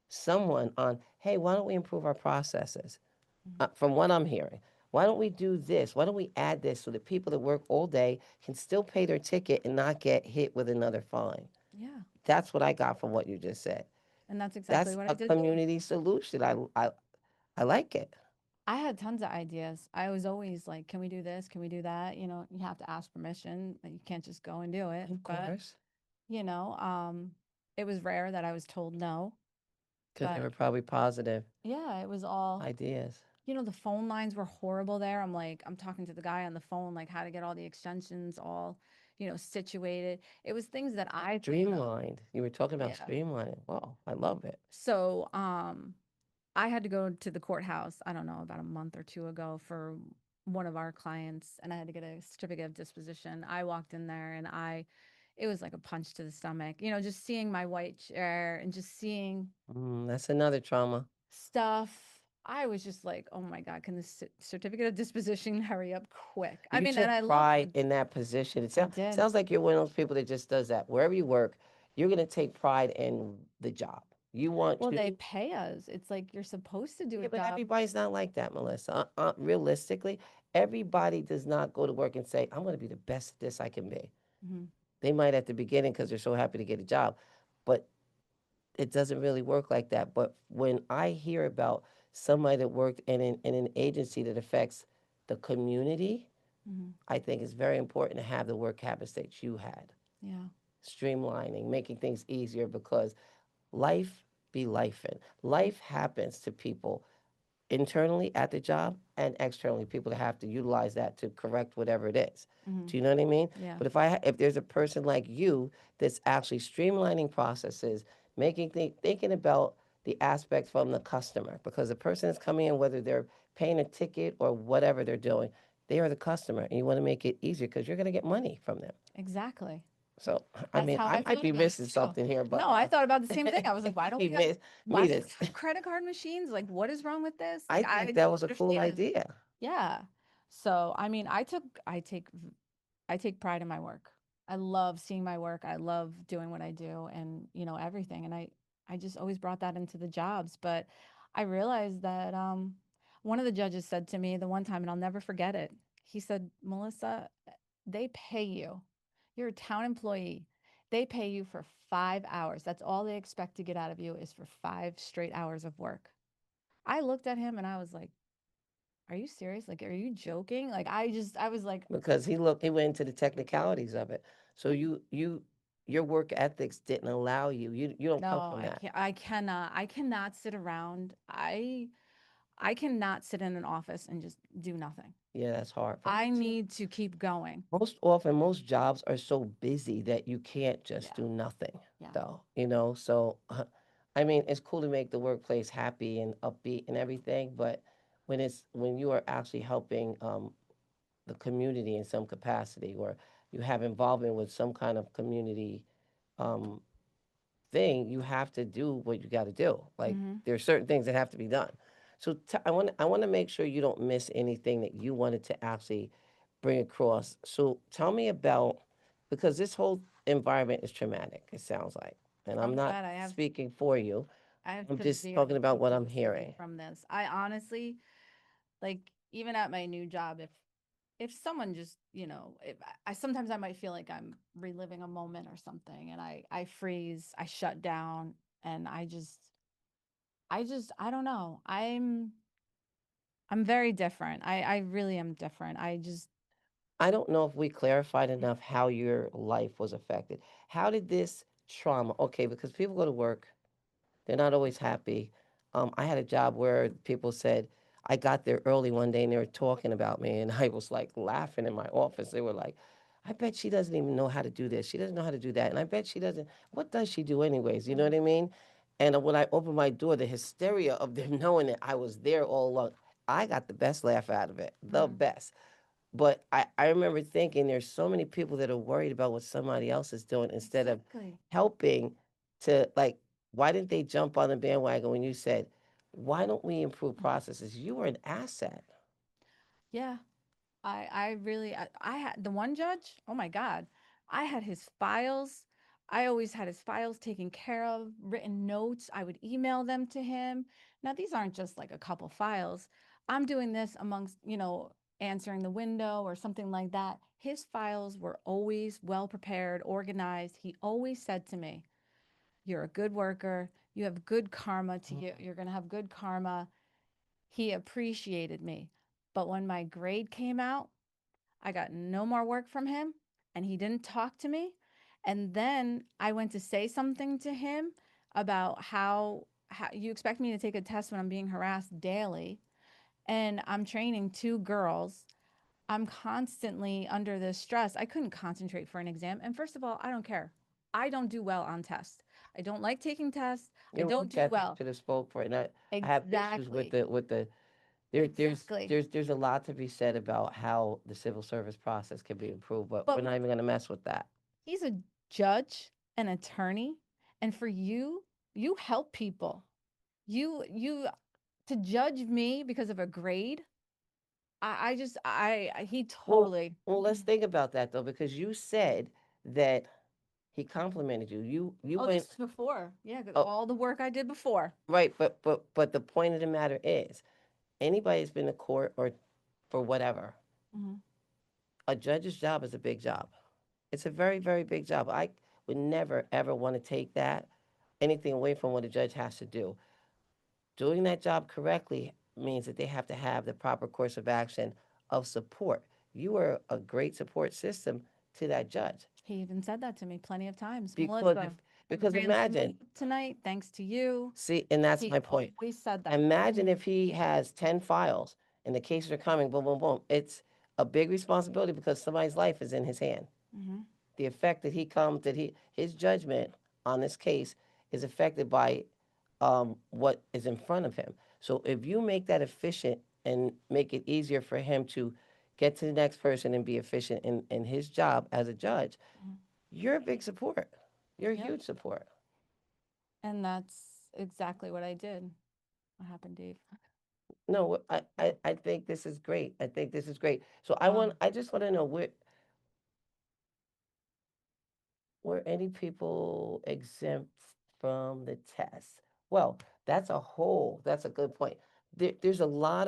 someone on, hey, why don't we improve our processes? mhm. From what I'm hearing. Why don't we do this? Why don't we add this so that people that work all day can still pay their ticket and not get hit with another fine? Yeah. That's what I got from what you just said. And that's exactly That's what I a did too. community solution. I like it. I had tons of ideas. I was always like, can we do this? Can we do that? You have to ask permission. You can't just go and do it. Of But, course, you know, um, it was rare that I was told no. because they But were probably positive yeah, it was all, ideas. the phone lines were horrible there. I'm talking to the guy on the phone, like how to get all the extensions all, situated. It was things that I thought of. Streamlined. You were talking about Yeah. streamlining. Wow, I love it. So, I had to go to the courthouse, I don't know, about a month or two ago for one of our clients, and I had to get a certificate of disposition. I walked in there and it was like a punch to the stomach, just seeing my white chair and just seeing That's another trauma. stuff. I was just like, oh my God, can this certificate of disposition hurry up quick? I You mean, and took I love pride the, in that position. It I sounds did. sounds like you're one of those people that just does that. Wherever you work, you're gonna take pride in the job. You want Well, to. they pay us. It's like you're supposed to do a Yeah, but job. everybody's not like that, Melissa. Realistically, everybody does not go to work and say, "I'm gonna be the best at this I can be." Mhm. They might at the beginning because they're so happy to get a job, but it doesn't really work like that. But when I hear about somebody that worked in an agency that affects the community, Mhm. I think it's very important to have the work habits that you had. Yeah. Streamlining, making things easier because life be life and life happens to people internally at the job and externally, people that have to utilize that to correct whatever it is. Hmm. Do you know what I mean? Yeah, But if there's a person like you that's actually streamlining processes, thinking about the aspect from the customer, because the person is coming in, whether they're paying a ticket or whatever they're doing, they are the customer, and you want to make it easier because you're going to get money from them. exactly. So, I That's mean, how I I might thought be about it missing too. something here, No, but I thought about the same thing. I was like, why don't we got why me do we this. have credit card machines? Like, what is wrong with this? I Like, I think don't that was a cool understand. idea Yeah. So, I mean, I take pride in my work. I love seeing my work. I love doing what I do and, everything. And I just always brought that into the jobs. But I realized that one of the judges said to me the one time, and I'll never forget it. He said, Melissa, they pay you. You're a town employee. They pay you for 5 hours. That's all they expect to get out of you is for 5 straight hours of work. I looked at him and I was like, are you serious? Like, are you joking? Like, I was like, because he went into the technicalities of it. So your work ethics didn't allow you. You don't come no, from that. I cannot sit around. I cannot sit in an office and just do nothing. Yeah, that's hard. But I need to keep going. most often, most jobs are so busy that you can't just Yeah. do nothing, Yeah. though. You know, so I mean, it's cool to make the workplace happy and upbeat and everything, but when you are actually helping the community in some capacity, or you have involvement with some kind of community um, thing, you have to do what you got to do. Like Mhm. there are certain things that have to be done. So I want to make sure you don't miss anything that you wanted to actually bring across. So tell me about, because this whole environment is traumatic. It sounds like, and I'm I'm not glad speaking for you. I have I'm just severe talking about what I'm PTSD hearing. from this. I honestly, like, even at my new job, if someone just, if I sometimes I might feel like I'm reliving a moment or something, and I freeze, I shut down, and I don't know. I'm very different. I really am different. I just I don't know if we clarified enough how your life was affected. How did this trauma? Okay, because people go to work, they're not always happy. I had a job where people said, I got there early one day and they were talking about me, and I was like laughing in my office. They were like, I bet she doesn't even know how to do this. She doesn't know how to do that. And I bet she doesn't. What does she do, anyways? You know what I mean? And when I opened my door, the hysteria of them knowing that I was there all along, I got the best laugh out of it, the Mhm. best. But I remember thinking there's so many people that are worried about what somebody else is doing instead of Exactly. helping to, like, why didn't they jump on the bandwagon when you said, why don't we improve processes? You were an asset. Yeah. I really I had the one judge, oh my God. I had his files. I always had his files taken care of, written notes. I would email them to him. Now these aren't just like a couple files. I'm doing this amongst, answering the window or something like that. His files were always well prepared, organized. He always said to me, "You're a good worker. You have good karma to you. You're going to have good karma." He appreciated me. But when my grade came out, I got no more work from him and he didn't talk to me. And then I went to say something to him about how you expect me to take a test when I'm being harassed daily and I'm training two girls. I'm constantly under this stress. I couldn't concentrate for an exam. And first of all, I don't care. I don't do well on tests. I don't like taking tests. I Your don't work do ethic well. should have spoke for it. And I have issues with Exactly. the Exactly. there's a lot to be said about how the civil service process can be improved, but we're But not even gonna mess with that. he's a judge, an attorney, and for you, you help people. You to judge me because of a grade, he Well, totally. let's think about that though, because you said that he complimented you. You Oh, went this is before. Yeah, 'cause oh, all the work I did before. right, but the point of the matter is, anybody that's been to court or for whatever, Mhm. a judge's job is a big job. It's a very, very big job. I would never ever want to take that anything away from what a judge has to do. Doing that job correctly means that they have to have the proper course of action of support. You are a great support system to that judge. He even said that to me plenty of times. Because Melissa. Because ransoming imagine, tonight, thanks to you. see, and that's He my point. always said that. Imagine if he has 10 files and the cases are coming, boom, boom, boom. It's a big responsibility because somebody's life is in his hand. Hmm. The effect that he comes, his judgment on this case is affected by what is in front of him. So if you make that efficient and make it easier for him to get to the next person and be efficient in his job as a judge, Hmm. you're a big support. You're a Yep. huge support. And that's exactly what I did. What happened, Dave? No, I think this is great. I think this is great. So Um, I just want to know were any people exempt from the test? Well, that's a good point. There's a lot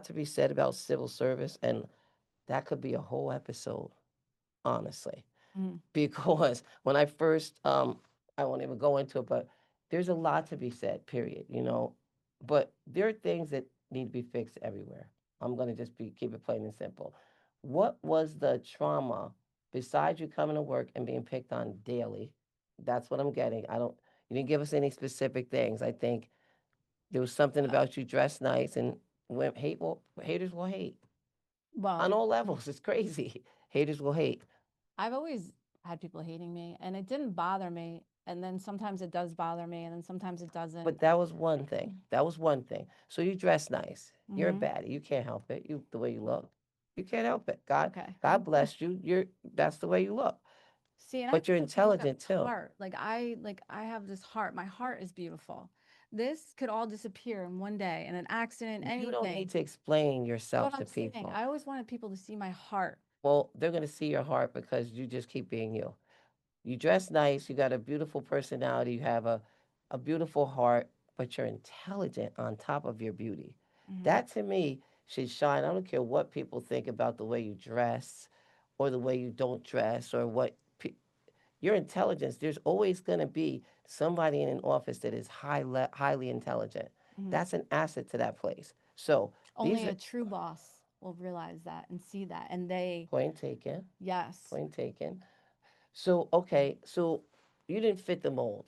to be said about civil service, and that could be a whole episode, honestly. mm, Because when I first, I won't even go into it, but there's a lot to be said, period, you know. But there are things that need to be fixed everywhere. I'm going to just keep it plain and simple. What was the trauma besides you coming to work and being picked on daily? That's what I'm getting. You didn't give us any specific things. I think there was something uh, about you dressed nice and haters will hate on well, all levels. It's crazy. Haters will hate. I've always had people hating me, and it didn't bother me. And then sometimes it does bother me, and then sometimes it doesn't. But that was one thing. That was one thing. So you dress nice. You're a Mm-hmm. baddie. You can't help it. You the way you look. You can't help it. God Okay. God blessed you. That's the way you look. See, and I But you're feel like people got intelligent too. heart. Like I have this heart. My heart is beautiful. This could all disappear in one day in an accident, You don't anything. need to explain That's what yourself I'm to saying. people. I always wanted people to see my heart. Well, they're gonna see your heart because you just keep being you. You dress nice, you got a beautiful personality, you have a beautiful heart, but you're intelligent on top of your beauty. Hmm. That to me should shine. I don't care what people think about the way you dress or the way you don't dress or your intelligence. There's always going to be somebody in an office that is highly intelligent. Hmm. That's an asset to that place. So these Only are a true boss will realize that and see that. And they, point taken, yes, point taken. So, okay, so you didn't fit the mold.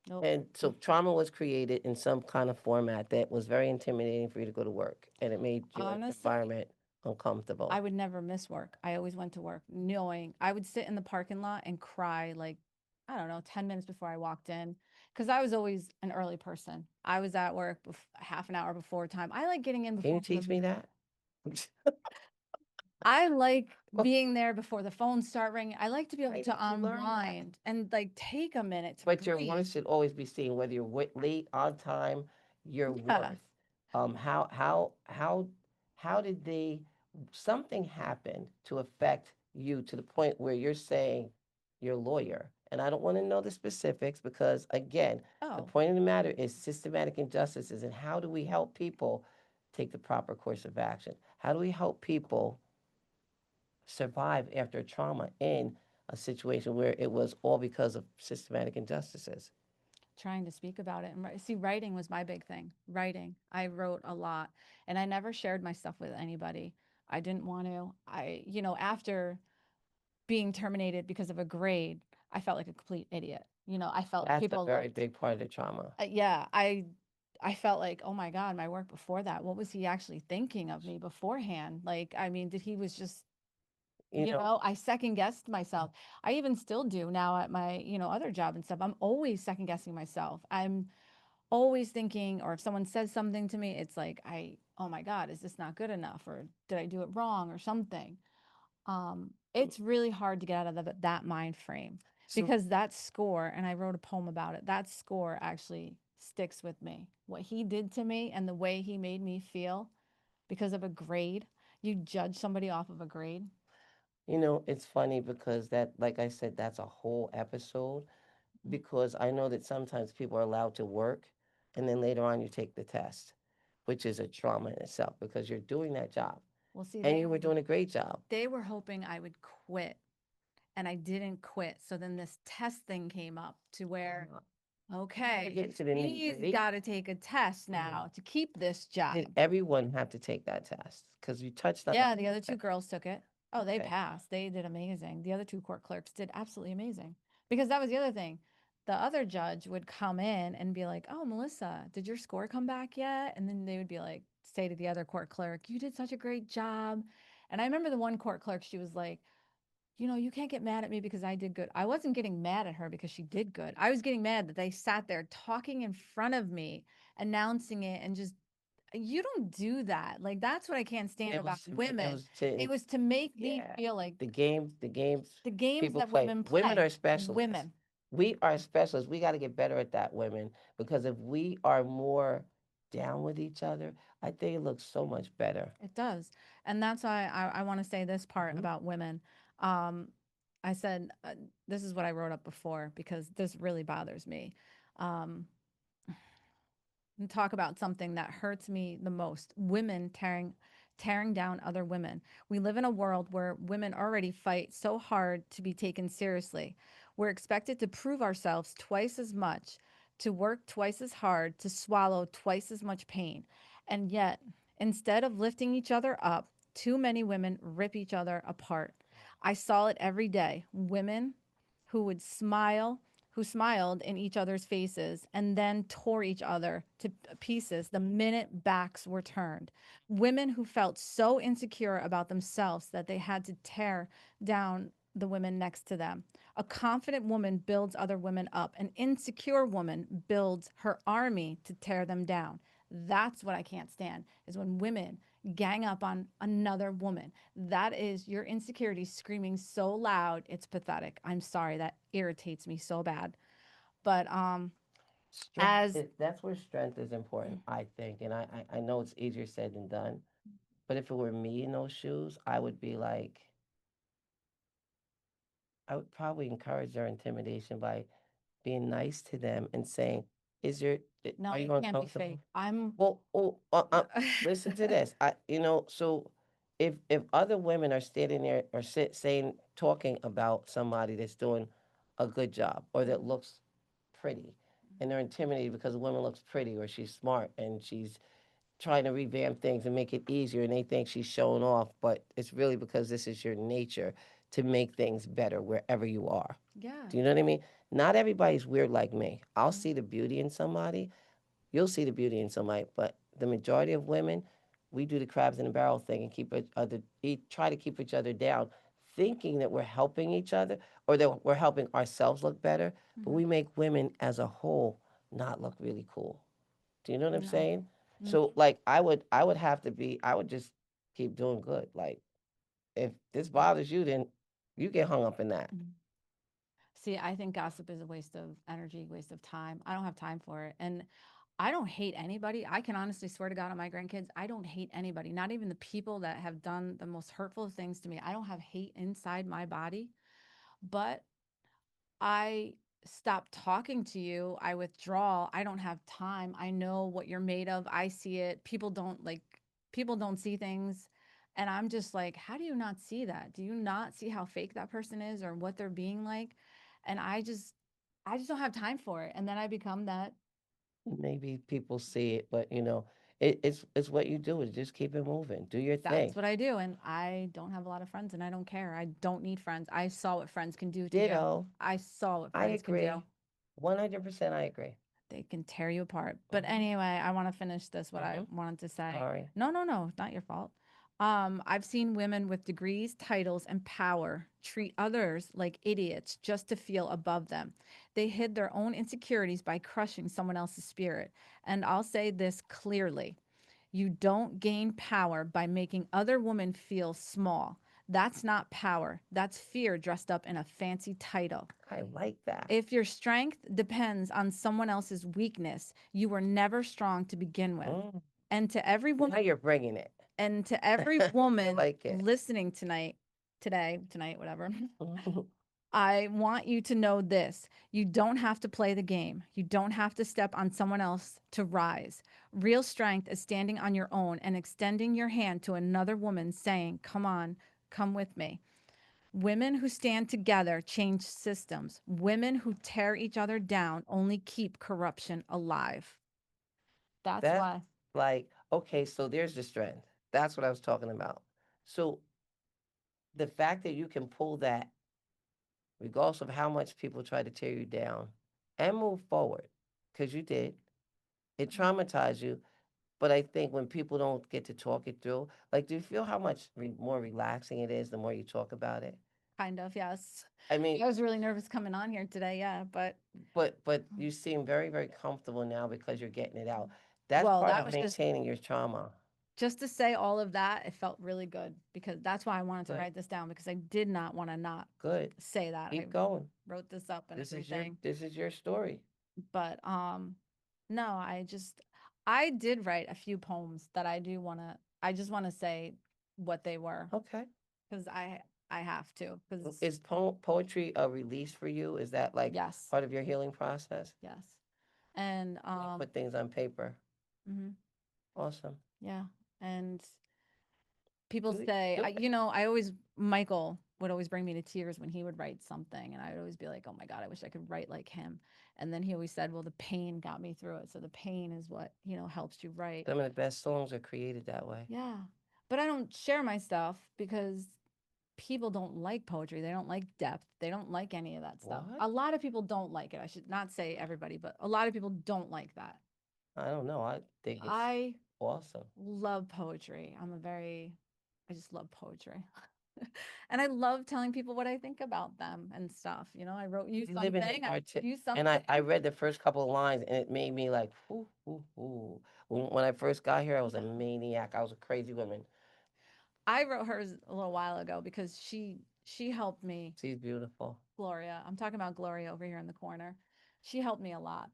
nope. And so trauma was created in some kind of format that was very intimidating for you to go to work, and it made your Honestly, environment uncomfortable. I would never miss work. I always went to work knowing I would sit in the parking lot and cry like, I don't know, 10 minutes before I walked in. Because I was always an early person. I was at work half an hour before time. I like getting in Can you before the teach me that? I like being there before the phones start ringing. I like to be able I to need to learn that. unwind and like take a minute to But your breathe. worth should always be seen, whether you're late, on time, your Yeah. worth. How did something happen to affect you to the point where you're saying you're a lawyer? And I don't want to know the specifics because, again, the Oh, point of the matter is systematic injustices and how do we help people take the proper course of action? How do we help people survive after trauma in a situation where it was all because of systematic injustices? trying to speak about it. And see, writing was my big thing. Writing. I wrote a lot and I never shared my stuff with anybody. I didn't want to. After being terminated because of a grade, I felt like a complete idiot. I felt like That's a people very looked, big part of the trauma. yeah, I felt like, oh my God, my work before that. What was he actually thinking of me beforehand? Like, I mean, did he was just, You know, I second guessed myself. I even still do now at my, other job and stuff. I'm always second guessing myself. I'm always thinking, or if someone says something to me, it's like, oh my God, is this not good enough? Or did I do it wrong or something? It's really hard to get out of that mind frame so because that score, and I wrote a poem about it, that score actually sticks with me. What he did to me and the way he made me feel because of a grade. You judge somebody off of a grade. it's funny because that, like I said, that's a whole episode because I know that sometimes people are allowed to work and then later on you take the test, which is a trauma in itself because you're doing that job Well, see, and you were doing a great job. they were hoping I would quit and I didn't quit. So then this test thing came up to where, To okay, get to the he's nitty-gritty, got to take a test now to keep this job. did everyone have to take that test? Because you touched on Yeah, the other two girls took it. Oh, they okay. passed. They did amazing. The other two court clerks did absolutely amazing. Because that was the other thing. the other judge would come in and be like, "Oh, Melissa, did your score come back yet?" And then they would be like, say to the other court clerk, "You did such a great job." And I remember the one court clerk, she was like, "You can't get mad at me because I did good." I wasn't getting mad at her because she did good. I was getting mad that they sat there talking in front of me, announcing it, and just, you don't do that. Like, that's what I can't stand It about was it women. was to It was to make me yeah. feel like The games the games people that play. women Women play, are specialists. women. We are specialists. We got to get better at that, women, because if we are more down with each other, I think it looks so much better. It does. And that's why I want to say this part Hmm. about women. Um, I said, this is what I wrote up before because this really bothers me. Um, and talk about something that hurts me the most: women tearing down other women. We live in a world where women already fight so hard to be taken seriously. We're expected to prove ourselves twice as much, to work twice as hard, to swallow twice as much pain. And yet, instead of lifting each other up, too many women rip each other apart. I saw it every day. Women who would smile, who smiled in each other's faces and then tore each other to pieces the minute backs were turned. Women who felt so insecure about themselves that they had to tear down the women next to them. A confident woman builds other women up. An insecure woman builds her army to tear them down. That's what I can't stand, is when women gang up on another woman. That is your insecurity screaming so loud, it's pathetic. I'm sorry, that irritates me so bad. But Strength as is that's where strength is important, I think. And I know it's easier said than done. But if it were me in those shoes, I would be like, I would probably encourage their intimidation by being nice to them and saying, "Is there? No, Are you it going to can't be talk fake. to?" I'm Well, listen to this. So if other women are standing there or saying talking about somebody that's doing a good job or that looks pretty, and they're intimidated because a woman looks pretty or she's smart and she's trying to revamp things and make it easier, and they think she's showing off, but it's really because this is your nature to make things better wherever you are. yeah. Do you know what I mean? Not everybody's weird like me. I'll Mhm. see the beauty in somebody. You'll see the beauty in somebody, but the majority of women, we do the crabs in the barrel thing and try to keep each other down, thinking that we're helping each other or that we're helping ourselves look better, but Mhm. we make women as a whole not look really cool. Do you know what I'm No. saying? Mhm. So like I would have to be I would just keep doing good. Like if this bothers you, then you get hung up in that. Mhm. See, I think gossip is a waste of energy, waste of time. I don't have time for it. And I don't hate anybody. I can honestly swear to God on my grandkids, I don't hate anybody, not even the people that have done the most hurtful of things to me. I don't have hate inside my body, but I stop talking to you. I withdraw. I don't have time. I know what you're made of. I see it. People don't see things. And I'm just like, how do you not see that? Do you not see how fake that person is or what they're being like? And I just don't have time for it. And then I become that. Maybe people see it, but it's what you do is just keep it moving. Do your That's thing. what I do. And I don't have a lot of friends and I don't care. I don't need friends. I saw what friends can do to you. Ditto. I saw what I friends can do. agree. 100% I agree. They can tear you apart. But Hmm. anyway, I want to finish this what I Hmm. wanted to say. Sorry. No, no, no, not your fault. I've seen women with degrees, titles, and power treat others like idiots just to feel above them. They hid their own insecurities by crushing someone else's spirit. And I'll say this clearly: you don't gain power by making other women feel small. That's not power. That's fear dressed up in a fancy title. I like that. If your strength depends on someone else's weakness, you were never strong to begin with. Mm. And to every Now woman you're bringing it. and to every I woman like it. listening tonight, tonight, whatever, Mhm. I want you to know this. You don't have to play the game. You don't have to step on someone else to rise. Real strength is standing on your own and extending your hand to another woman saying, "Come on, come with me." Women who stand together change systems. Women who tear each other down only keep corruption alive. That's That's why. like, okay, so there's the strength. That's what I was talking about. So the fact that you can pull that regardless of how much people try to tear you down and move forward because you did. It Mhm. traumatized you, but I think when people don't get to talk it through, like, do you feel how much more relaxing it is the more you talk about it? Kind of, yes. I mean, I was really nervous coming on here today, yeah, but but you seem very, very comfortable now because you're getting it out. That's well, part that of was maintaining your trauma. just to say all of that, it felt really good because that's why I wanted to Good, write this down because I did not want to not good. say that. I Keep going. wrote this up and everything. This is your story. But no, I did write a few poems that I just want to say what they were Okay. because I have to because Is poetry a release for you? Is that like yes, part of your healing process? yes. And Put things on paper. mhm, Awesome. yeah. And people Do say, do it. I always Michael would always bring me to tears when he would write something, and I would always be like, "Oh my God, I wish I could write like him." And then he always said, "Well, the pain got me through it, so the pain is what helps you write." Some of the best songs are created that way. Yeah, but I don't share my stuff because people don't like poetry. They don't like depth. They don't like any of that stuff. What? A lot of people don't like it. I should not say everybody, but a lot of people don't like that. I don't know. I think it's I awesome. love poetry. I just love poetry. And I love telling people what I think about them and stuff. I wrote you We live in an something, I art, wrote you and something. I read the first couple of lines, and it made me like, ooh, ooh, ooh. When I first got here, I was a maniac. I was a crazy woman. I wrote hers a little while ago because she helped me, She's beautiful. Gloria. I'm talking about Gloria over here in the corner. She helped me a lot.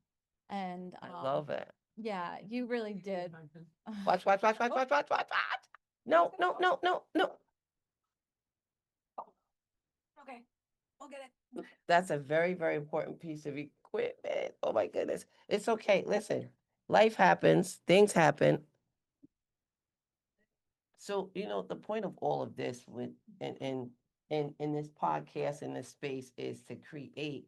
And I love it. yeah, you really did. Watch, watch, watch, watch, Oh, watch, watch, watch, watch. he's No, gonna no, fall. no, no, no. Okay, I'll get it. That's a very, very important piece of equipment. Oh my goodness. It's okay. Listen, life happens, things happen. So, the point of all of this with in this podcast, in this space, is to create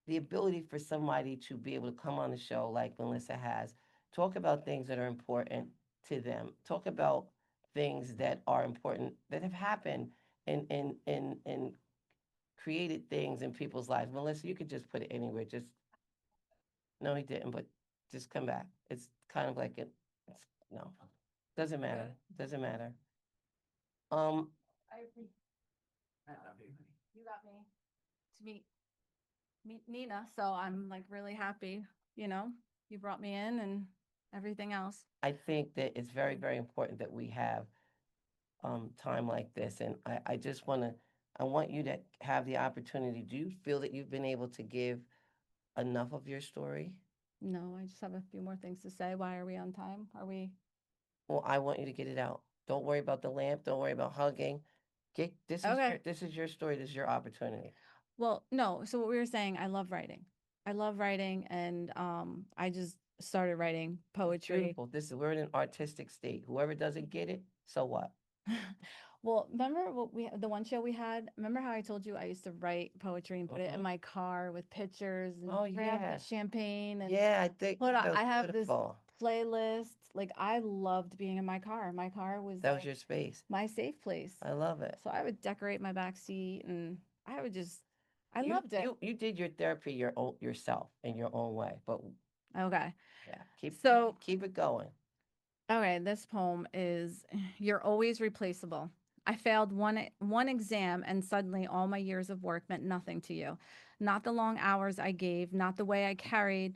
the ability for somebody to be able to come on the show like Melissa has, talk about things that are important to them, talk about things that are important that have happened and created things in people's lives. Melissa, you could just put it anywhere. Just no, he didn't, but just come back. It's kind of like it's no. Doesn't We're matter. good. Doesn't matter. Um, I appreciate. I love you, honey. You got me to meet Nina, so I'm like really happy. You know, you brought me in and everything else. I think that it's very, very important that we have time like this, and I just I want you to have the opportunity. Do you feel that you've been able to give enough of your story? No, I just have a few more things to say. Why are we on time? Are we Well, I want you to get it out. Don't worry about the lamp. Don't worry about hugging. Get okay? this is your story. This is your opportunity. Well, no. So what we were saying, I love writing. I love writing, and I just started writing It's poetry. beautiful. This is we're in an artistic state. Whoever doesn't get it, so what? Well, remember the one show we had? Remember how I told you I used to write poetry and put it in Hmm. my car with pictures and Oh grab yeah, champagne and yeah. I think put on, that was I have this beautiful. playlist. Like I loved being in my car. My car was That was like your space. my safe place. I love it. So I would decorate my back seat and I loved it. You did your therapy your own yourself in your own way, but Okay. yeah, So keep it going. okay, this poem is You're always replaceable. I failed one exam and suddenly all my years of work meant nothing to you. Not the long hours I gave, not the way I carried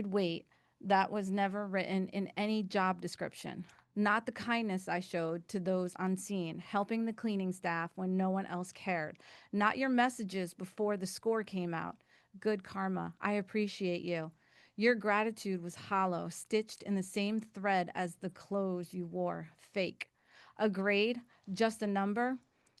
weight that was never written in any job description. Not the kindness I showed to those unseen, helping the cleaning staff when no one else cared. Not your messages before the score came out. Good karma. I appreciate you. Your gratitude was hollow, stitched in the same thread as the clothes you wore, fake. A grade, just a number,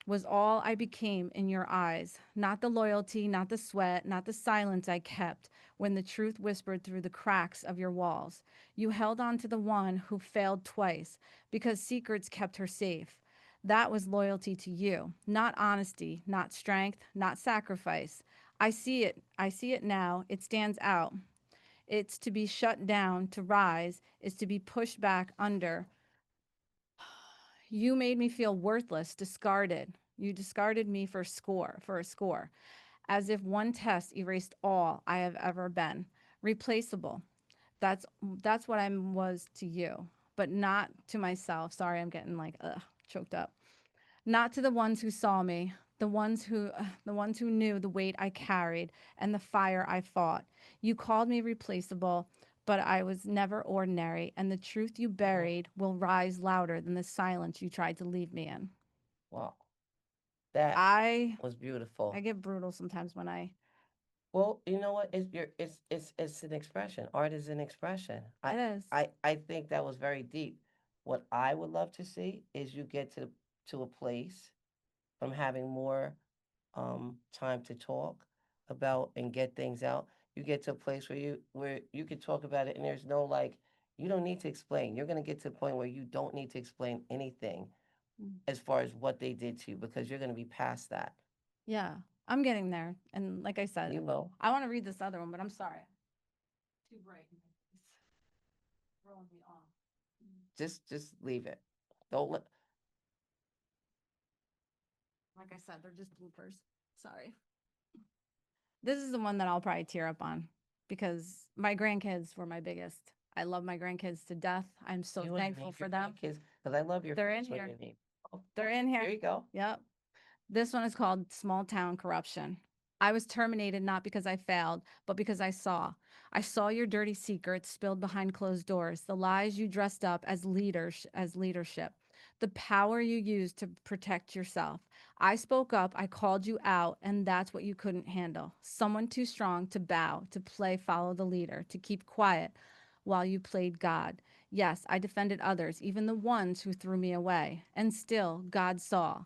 was all I became in your eyes. Not the loyalty, not the sweat, not the silence I kept when the truth whispered through the cracks of your walls. You held on to the one who failed twice because secrets kept her safe. That was loyalty to you, not honesty, not strength, not sacrifice. I see it. I see it now. It stands out. It's to be shut down, to rise, is to be pushed back under. You made me feel worthless, discarded. You discarded me for a score. as if one test erased all I have ever been. Replaceable. That's what I was to you, but not to myself. Sorry, I'm getting like choked up. Not to the ones who saw me, the ones who knew the weight I carried and the fire I fought. You called me replaceable, but I was never ordinary, and the truth you Mhm. buried will rise louder than the silence you tried to leave me in. Wow, that I was I beautiful. get brutal sometimes when I Well, you know what? It's an expression. Art is an expression. it is. I think that was very deep. What I would love to see is you get to a place from having more time to talk about and get things out. You get to a place where you can talk about it, and there's no like you don't need to explain. You're gonna get to the point where you don't need to explain anything Mm. as far as what they did to you because you're gonna be past that. Yeah, I'm getting there. And like I said, You know, I want to read this other one, but I'm sorry. Too bright. It's throwing me off. just leave it. Don't let. Like I said, they're just bloopers. Sorry. This is the one that I'll probably tear up on because my grandkids were my biggest. I love my grandkids to death. I'm so You ain't thankful need for your them. grandkids because I love your They're in face when here. you need. Oh, They're okay, in here here. you go. Yep. This one is called Small Town Corruption. I was terminated not because I failed, but because I saw. I saw your dirty secrets spilled behind closed doors, the lies you dressed up as leadership, the power you used to protect yourself. I spoke up, I called you out, and that's what you couldn't handle. Someone too strong to bow, to play follow the leader, to keep quiet while you played God. Yes, I defended others, even the ones who threw me away. And still, God saw.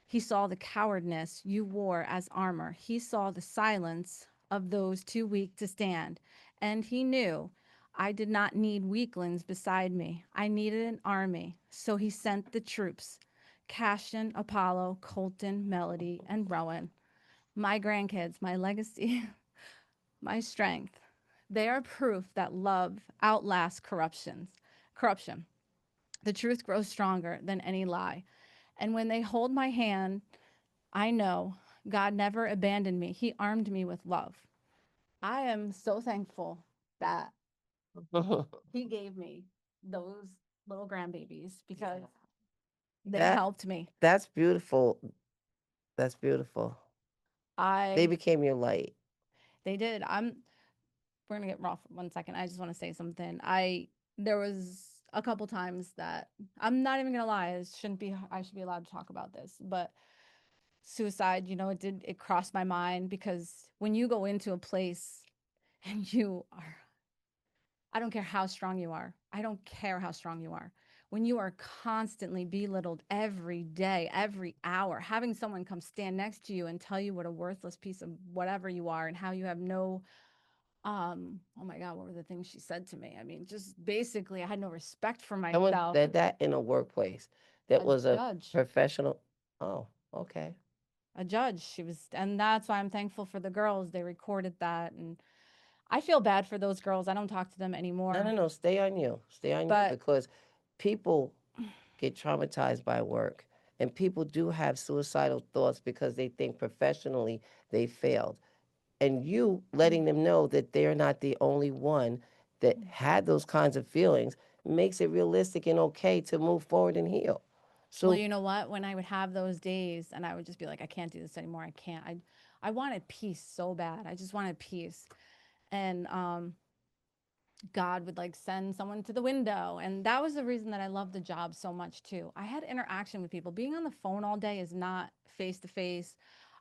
He saw the cowardice you wore as armor. He saw the silence of those too weak to stand. And he knew I did not need weaklings beside me. I needed an army. So he sent the troops: Cashin, Apollo, Colton, Melody, and Rowan. My grandkids, my legacy, my strength. They are proof that love outlasts corruption. The truth grows stronger than any lie. And when they hold my hand, I know God never abandoned me. He armed me with love. I am so thankful that He gave me those little grandbabies because they that helped me. that's beautiful. That's beautiful. They I became your light. They did. We're gonna get raw for 1 second. I just want to say something. I There was a couple times that I'm not even gonna lie. It shouldn't be. I should be allowed to talk about this, but suicide. It crossed my mind because when you go into a place and you are I don't care how strong you are. I don't care how strong you are. When you are constantly belittled every day, every hour, having someone come stand next to you and tell you what a worthless piece of whatever you are and how you have no oh my god, what were the things she said to me? I mean, just basically I had no respect for Someone myself. said that in a workplace. That A was a judge. professional. Oh, okay. A judge. She was And that's why I'm thankful for the girls. They recorded that, and I feel bad for those girls. I don't talk to them No, no, anymore. no. Stay on you. Stay on you But because people get traumatized by work. And people do have suicidal thoughts because they think professionally they failed. And you letting them know that they're not the only one that had those kinds of feelings makes it realistic and okay to move forward and heal. well, So you know what? When I would have those days and I would just be like, I can't do this anymore. I can't. I wanted peace so bad. I just wanted peace. And God would like send someone to the window. And that was the reason that I loved the job so much too. I had interaction with people. Being on the phone all day is not face to face.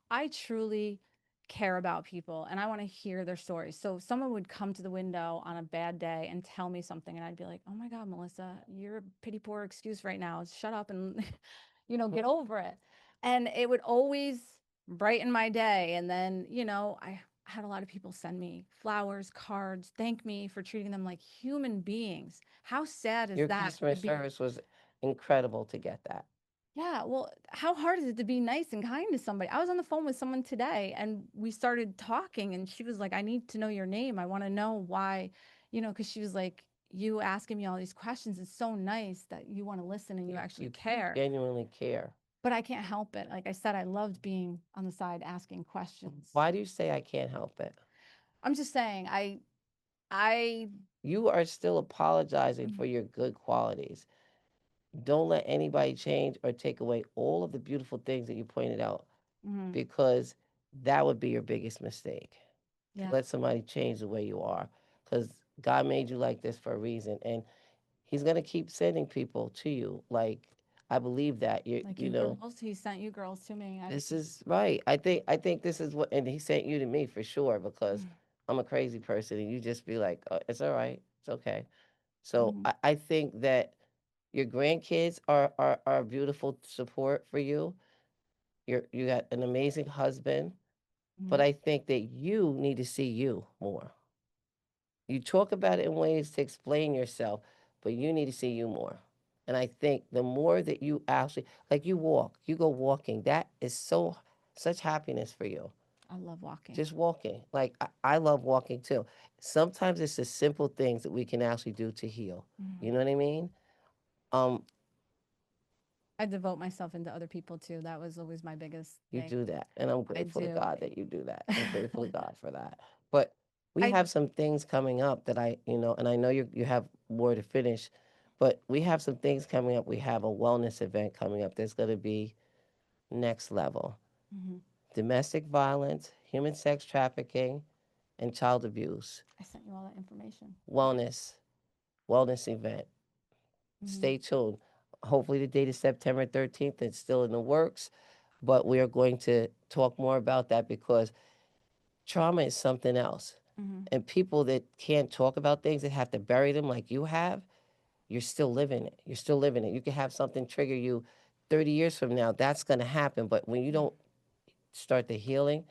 I truly care about people and I want to hear their stories. So if someone would come to the window on a bad day and tell me something, and I'd be like, "Oh my God, Melissa, you're a pity poor excuse right now. Shut up and get over it." And it would always brighten my day. And then, I had a lot of people send me flowers, cards, thank me for treating them like human beings. How sad is your that customer to be service was incredible to get that. yeah, well, how hard is it to be nice and kind to somebody? I was on the phone with someone today and we started talking and she was like, I need to know your name. I want to know why, because she was like, you asking me all these questions is so nice that you want to listen and you actually You care. genuinely care. but I can't help it. Like I said, I loved being on the side asking questions. Why do you say I can't help it? I'm just saying, I, You are still apologizing mm, for your good qualities. Don't let anybody change or take away all of the beautiful things that you pointed out, mm, because that would be your biggest mistake, to yeah, let somebody change the way you are. Because God made you like this for a reason, and He's gonna keep sending people to you. Like, I believe that like you you know girls, he sent you girls to me. this is right. I think this is what, and He sent you to me for sure, because Mm, I'm a crazy person, and you just be like, it's all right, it's okay. So mhm, I think that your grandkids are a beautiful support for you. You got an amazing husband, but mhm. I think that you need to see you more. You talk about it in ways to explain yourself, but you need to see you more. And I think the more that you actually, like, you walk, you go walking, that is such happiness for you. I love walking. Just walking. Like, I love walking too. Sometimes it's the simple things that we can actually do to heal. Mhm. You know what I mean? Um, I devote myself into other people too. That was always my biggest You thing. do that, and I'm I grateful to do. God that you do that. I'm grateful to God for that. But we I have some things coming up that and I know you have more to finish, but we have some things coming up. We have a wellness event coming up that's going to be next level. mhm. Domestic violence, human sex trafficking, and child abuse. I sent you all that information. Wellness, wellness event. Mhm, Stay tuned. Hopefully the date is September 13th. It's still in the works, but we are going to talk more about that, because trauma is something else. mhm. And people that can't talk about things, that have to bury them like you have, you're still living it. You're still living it. You can have something trigger you 30 years from now. That's going to happen. But when you Yeah, don't start the healing,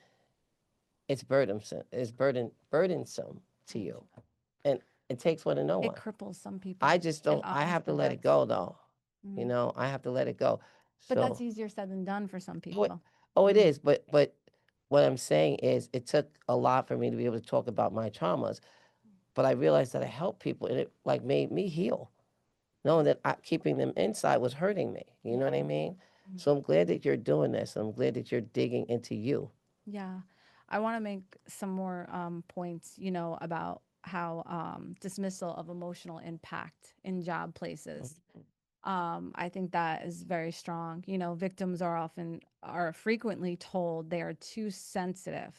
it's burdensome. It's burdensome to very you. true. And it takes one to know It one. cripples some I people. just It don't, I have to often let it does. go though. Mhm. I have to let it go. But that's So, easier said than done for some oh, people. it Mhm, is. But what I'm saying is, it took a lot for me to be able to talk about my traumas. But I realized that I helped people, and it like made me heal, knowing that keeping them inside was hurting me. You know yeah. what I mean? Mhm. So I'm glad that you're doing this. I'm glad that you're digging into you. Yeah. I want to make some more points, about how dismissal of emotional impact in job places. I think that is very strong. Victims are frequently told they are too sensitive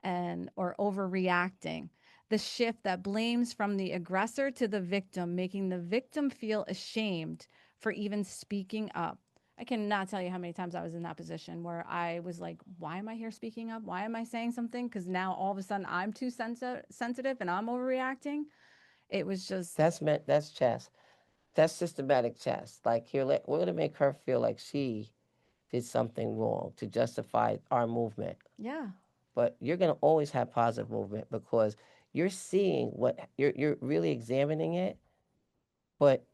and or overreacting. The shift that blames from the aggressor to the victim, making the victim feel ashamed for even speaking up. I cannot tell you how many times I was in that position where I was like, why am I here speaking up? Why am I saying something? Because now all of a sudden I'm too sensitive and I'm overreacting. It was just, That's chess. That's systematic chess. Like, here, we're gonna make her feel like she did something wrong to justify our movement. yeah, But you're gonna always have positive movement, because you're seeing what you're really examining it, but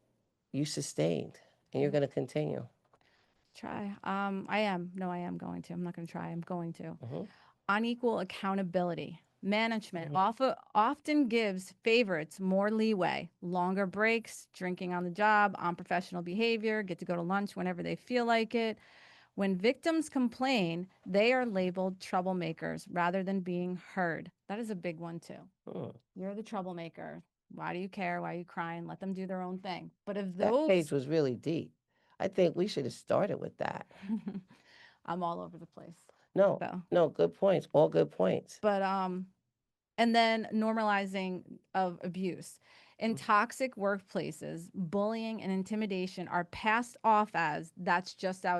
you sustained, and you're yeah. gonna continue. Try. I am. No, I am going to. I'm not going to try. I'm going to. Hmm. Unequal accountability. Management Hmm. often gives favorites more leeway, longer breaks, drinking on the job, unprofessional behavior, get to go to lunch whenever they feel like it. When victims complain, they are labeled troublemakers rather than being heard. That is a big one, too. Hmm. You're the troublemaker. Why do you care? Why are you crying? Let them do their own thing. But if That those, page was really deep. I think we should have started with that. I'm all over the place. No, So, no, good points. All good points. but and then normalizing of abuse. In toxic workplaces, bullying and intimidation are passed off as that's just how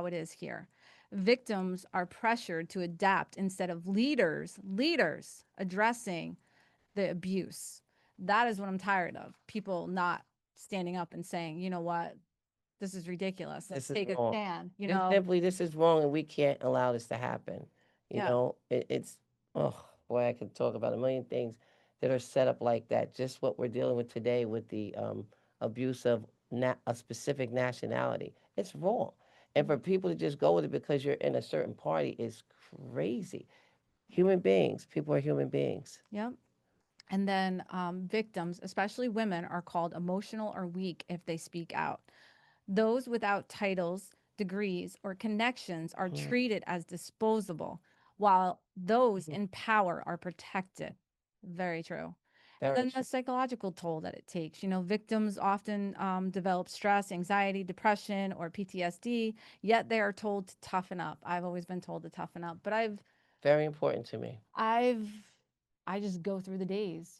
it is here. Victims are pressured to adapt instead of leaders addressing the abuse. That is what I'm tired of. People not standing up and saying, you know what, this is ridiculous. Let's This is take a wrong. stand. Just simply, this is wrong, and we can't allow this to happen. Yeah. It's, oh boy, I could talk about a million things that are set up like that. Just what we're dealing with today with the abuse of a specific nationality. It's wrong. And for people to just go with it because you're in a certain party is crazy. Human beings, people are human beings. Yep. And then victims, especially women, are called emotional or weak if they speak out. Those without titles degrees, or connections are Mm, treated as disposable, while those mhm. in power are protected. Very true. And Very then the true. psychological toll that it takes. Victims often develop stress, anxiety, depression, or PTSD, yet they are told to toughen up. I've always been told to toughen up, but Very important to me. I've, I just go through the days.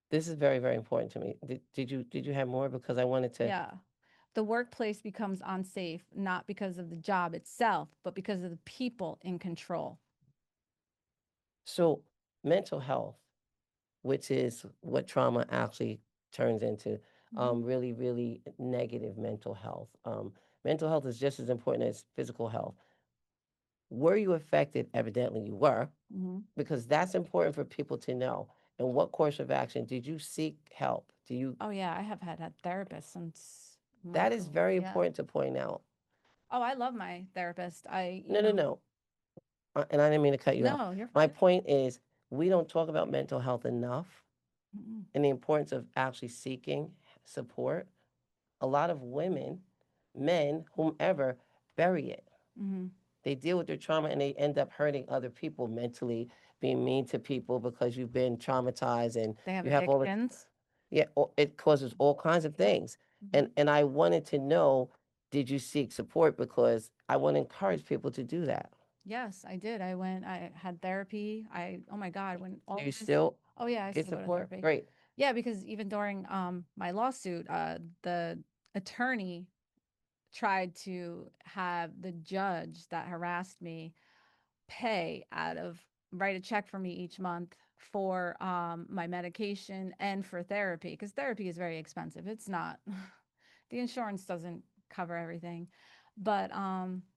This is very, very important to me. Did you have more? Because I wanted to. Yeah. The workplace becomes unsafe, not because of the job itself, but because of the people in control. So, mental health, which is what trauma actually turns into, Mhm. really, really negative mental health. Mental health is just as important as physical health. Were you affected? Evidently, you were, Mhm. because that's important for people to know. And what course of action did you seek help? Do you? Oh yeah, I have had therapists since my That is girls. very Yeah. important to point out. Oh, I love my therapist. No, no, no. And I didn't mean to cut you out. No, you're My fine. point is, we don't talk about mental health enough Mm-mm. and the importance of actually seeking support. A lot of women, men, whomever, bury it. Mhm. They deal with their trauma and they end up hurting other people mentally, being mean to people because you've been traumatized and They have you have all the, addictions. yeah, it causes all kinds of Yep. things. Mhm. And I wanted to know, did you seek support? Because I want to encourage people to do that. Yes, I did. I had therapy. Oh my God, when Do all you this, still oh yeah, I get still go to support? therapy. Great. Yeah, because even during my lawsuit, the attorney tried to have the judge that harassed me pay out of write a check for me each month for my medication and for therapy because therapy is very expensive. It's not the insurance doesn't cover everything, but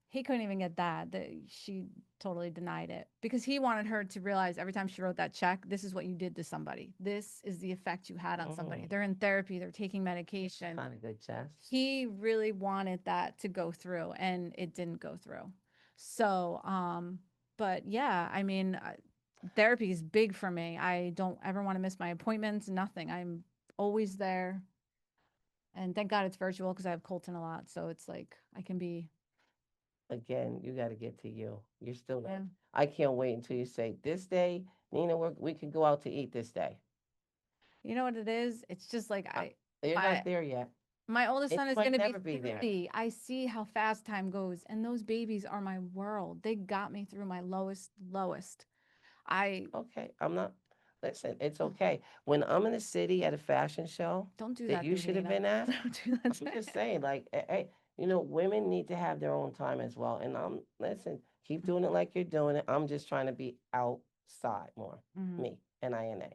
he couldn't even get that. She totally denied it because he wanted her to realize every time she wrote that check, this is what you did to somebody. This is the effect you had on somebody. Mm, They're in therapy, they're taking medication. kind of good, Jess. He really wanted that to go through and it didn't go through. So, but yeah, I mean, therapy is big for me. I don't ever want to miss my appointments, nothing. I'm always there. And thank God it's virtual because I have Colton a lot. So it's like I can be, Again, you got to get to you. You're still not. yeah. I can't wait until you say, this day, Nina, we could go out to eat this day. You know what it is? It's just like Uh, You're my, not there yet. my oldest And son you is going might to be never be there. 30. I see how fast time goes. And those babies are my world. They got me through my lowest. I Okay, I'm not. Listen, it's okay. When I'm in a city at a fashion show don't do that that you to me, should have Nina. been at, Don't do that I'm to just me. saying, like, hey, women need to have their own time as well. And listen, keep doing it like you're doing it. I'm just trying to be outside more, Mm-hmm. me, NINA.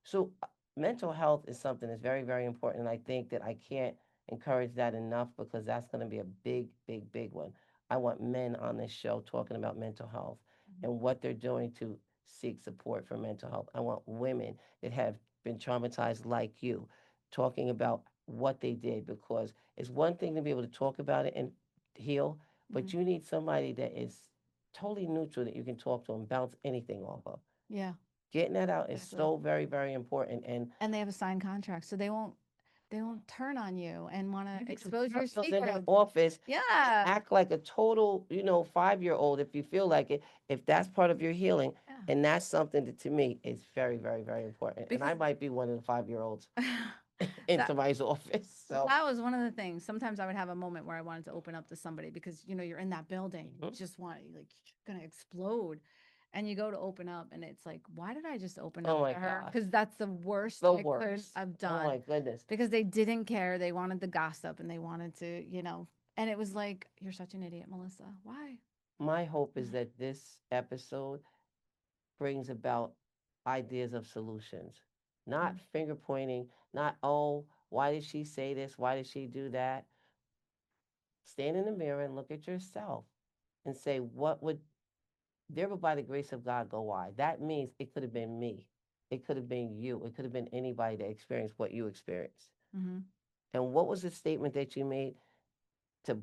So, mental health is something that's very, very important. And I think that I can't encourage that enough because that's going to be a big, big, big one. I want men on this show talking about mental health and what they're doing to seek support for mental health. I want women that have been traumatized like you talking about what they did because it's one thing to be able to talk about it and heal, Mm-hmm. but you need somebody that is totally neutral that you can talk to and bounce anything off of. Yeah, Getting that out is exactly. so very, very important. And And they have a signed contract, so they won't turn on you and want you to get some expose your girls in that secrets. office and Yeah. act like a total, 5-year-old if you feel like it, if that's part of your healing. Yeah. And that's something that to me is very, very, very important. And I Because might be one of the 5-year-olds in that somebody's office. So, that was one of the things. Sometimes I would have a moment where I wanted to open up to somebody because you're in that building, you mhm. just want like you're gonna explode. And you go to open up and it's like, why did I just open up Oh my to her? gosh, Because that's the worst the I could worst. have Oh done. my goodness. Because they didn't care. They wanted the gossip and they wanted to. And it was like, you're such an idiot, Melissa. Why? My hope is that this episode brings about ideas of solutions, not Mm, finger pointing, not, oh, why did she say this? Why did she do that? Stand in the mirror and look at yourself and say, what would, there by the grace of God go I? That means it could have been me. It could have been you. It could have been anybody that experienced what you experienced. mm-hmm. And what was the statement that you made? to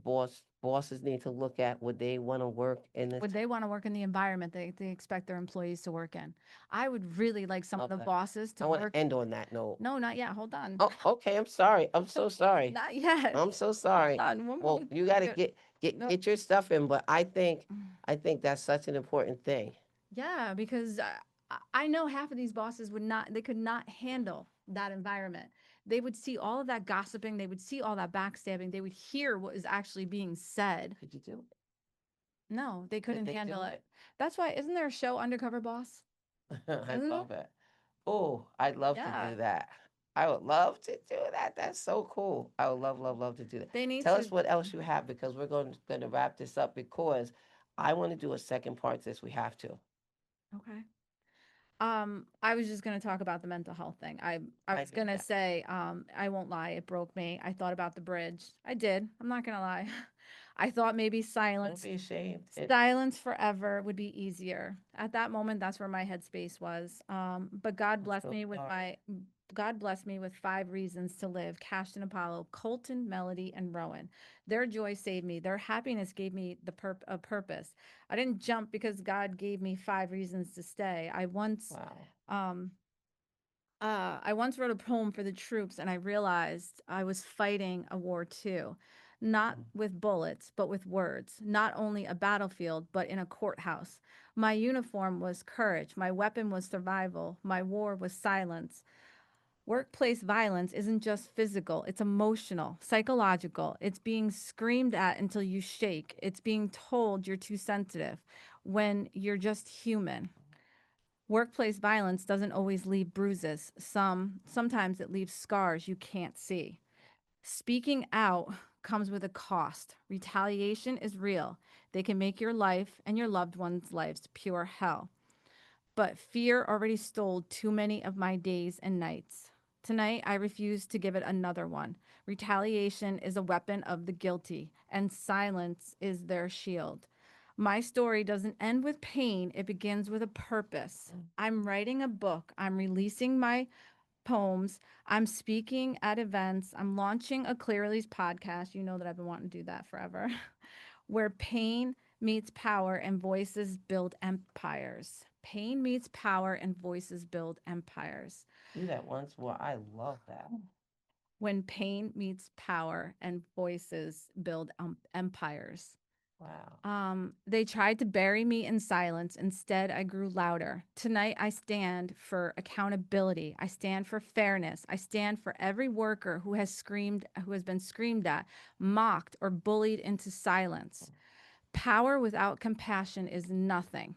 bosses need to look at? Would they want to work in this? Would they want to work in the environment they expect their employees to work in? I would really like some of the Okay. bosses I to want to work. end on that note. No, not yet. Hold on. Oh, okay. I'm sorry. I'm so sorry. Not yet. I'm so Hold sorry. on. Well, you got to Good. No. get your stuff in, but I think that's such an important thing. Yeah, because I know half of these bosses would not, they could not handle that environment. They would see all of that gossiping, they would see all that backstabbing, they would hear what is actually being said. Could you do No, they it? Did couldn't they handle do it. That's why, isn't there a show, Undercover Boss? it? I Isn't there? love it. Oh, I'd love to Yeah, do that. I would love to do that. That's so cool. I would love, love, love to do that. they need Tell us to. what else you have because we're going to wrap this up because I want to do a second part to this. We have to. Okay. I was just gonna talk about the mental health thing. I I was knew gonna that. say, I won't lie, it broke me. I thought about the bridge. I did. I'm not gonna lie. I thought maybe Don't be ashamed. silence forever would be easier. At that moment, that's where my headspace was. But I'm so sorry. God blessed me with 5 reasons to live. Cashton Apollo, Colton, Melody, and Rowan. Their joy saved me. Their happiness gave me a purpose. I didn't jump because God gave me 5 reasons to stay. Wow. I once wrote a poem for the troops and I realized I was fighting a war too, not Mm. with bullets, but with words, not only a battlefield, but in a courthouse. My uniform was courage, my weapon was survival, my war was silence. Workplace violence isn't just physical, it's emotional, psychological. It's being screamed at until you shake. It's being told you're too sensitive when you're just human. Workplace violence doesn't always leave bruises. Sometimes it leaves scars you can't see. Speaking out comes with a cost. Retaliation is real. They can make your life and your loved ones' lives pure hell. But fear already stole too many of my days and nights. Tonight, I refuse to give it another one. Retaliation is a weapon of the guilty, and silence is their shield. My story doesn't end with pain, it begins with a purpose. I'm writing a book, I'm releasing my poems, I'm speaking at events, I'm launching a Clearly's podcast. You know that I've been wanting to do that forever. Where pain meets power and voices build empires. Pain meets power and voices build empires. Do that once more. I love that. When pain meets power and voices build empires. Wow. They tried to bury me in silence. Instead, I grew louder. Tonight, I stand for accountability. I stand for fairness. I stand for every worker who has been screamed at, mocked, or bullied into silence. Power without compassion is nothing.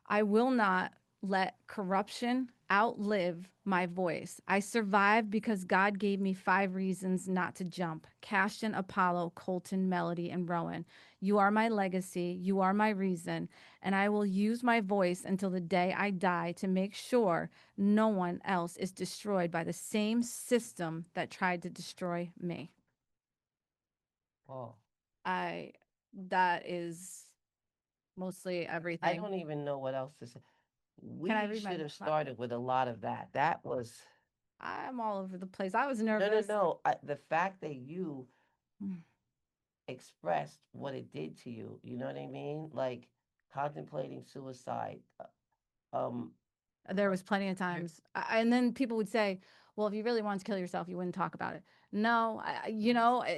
I will not let corruption outlive my voice. I survived because God gave me 5 reasons not to jump. Cashton, Apollo, Colton, Melody, and Rowan. You are my legacy. You are my reason. And I will use my voice until the day I die to make sure no one else is destroyed by the same system that tried to destroy me. Oh, I, that is mostly I everything. don't even know what else to say. Can I We read my should have la started with a lot of that. That was I'm all over the place. I was no, no, nervous. no. The fact that you expressed what it did to you, you know what I mean? Like contemplating suicide. Um, There was plenty of you're times. And then people would say, well, if you really wanted to kill yourself, you wouldn't talk about it. No,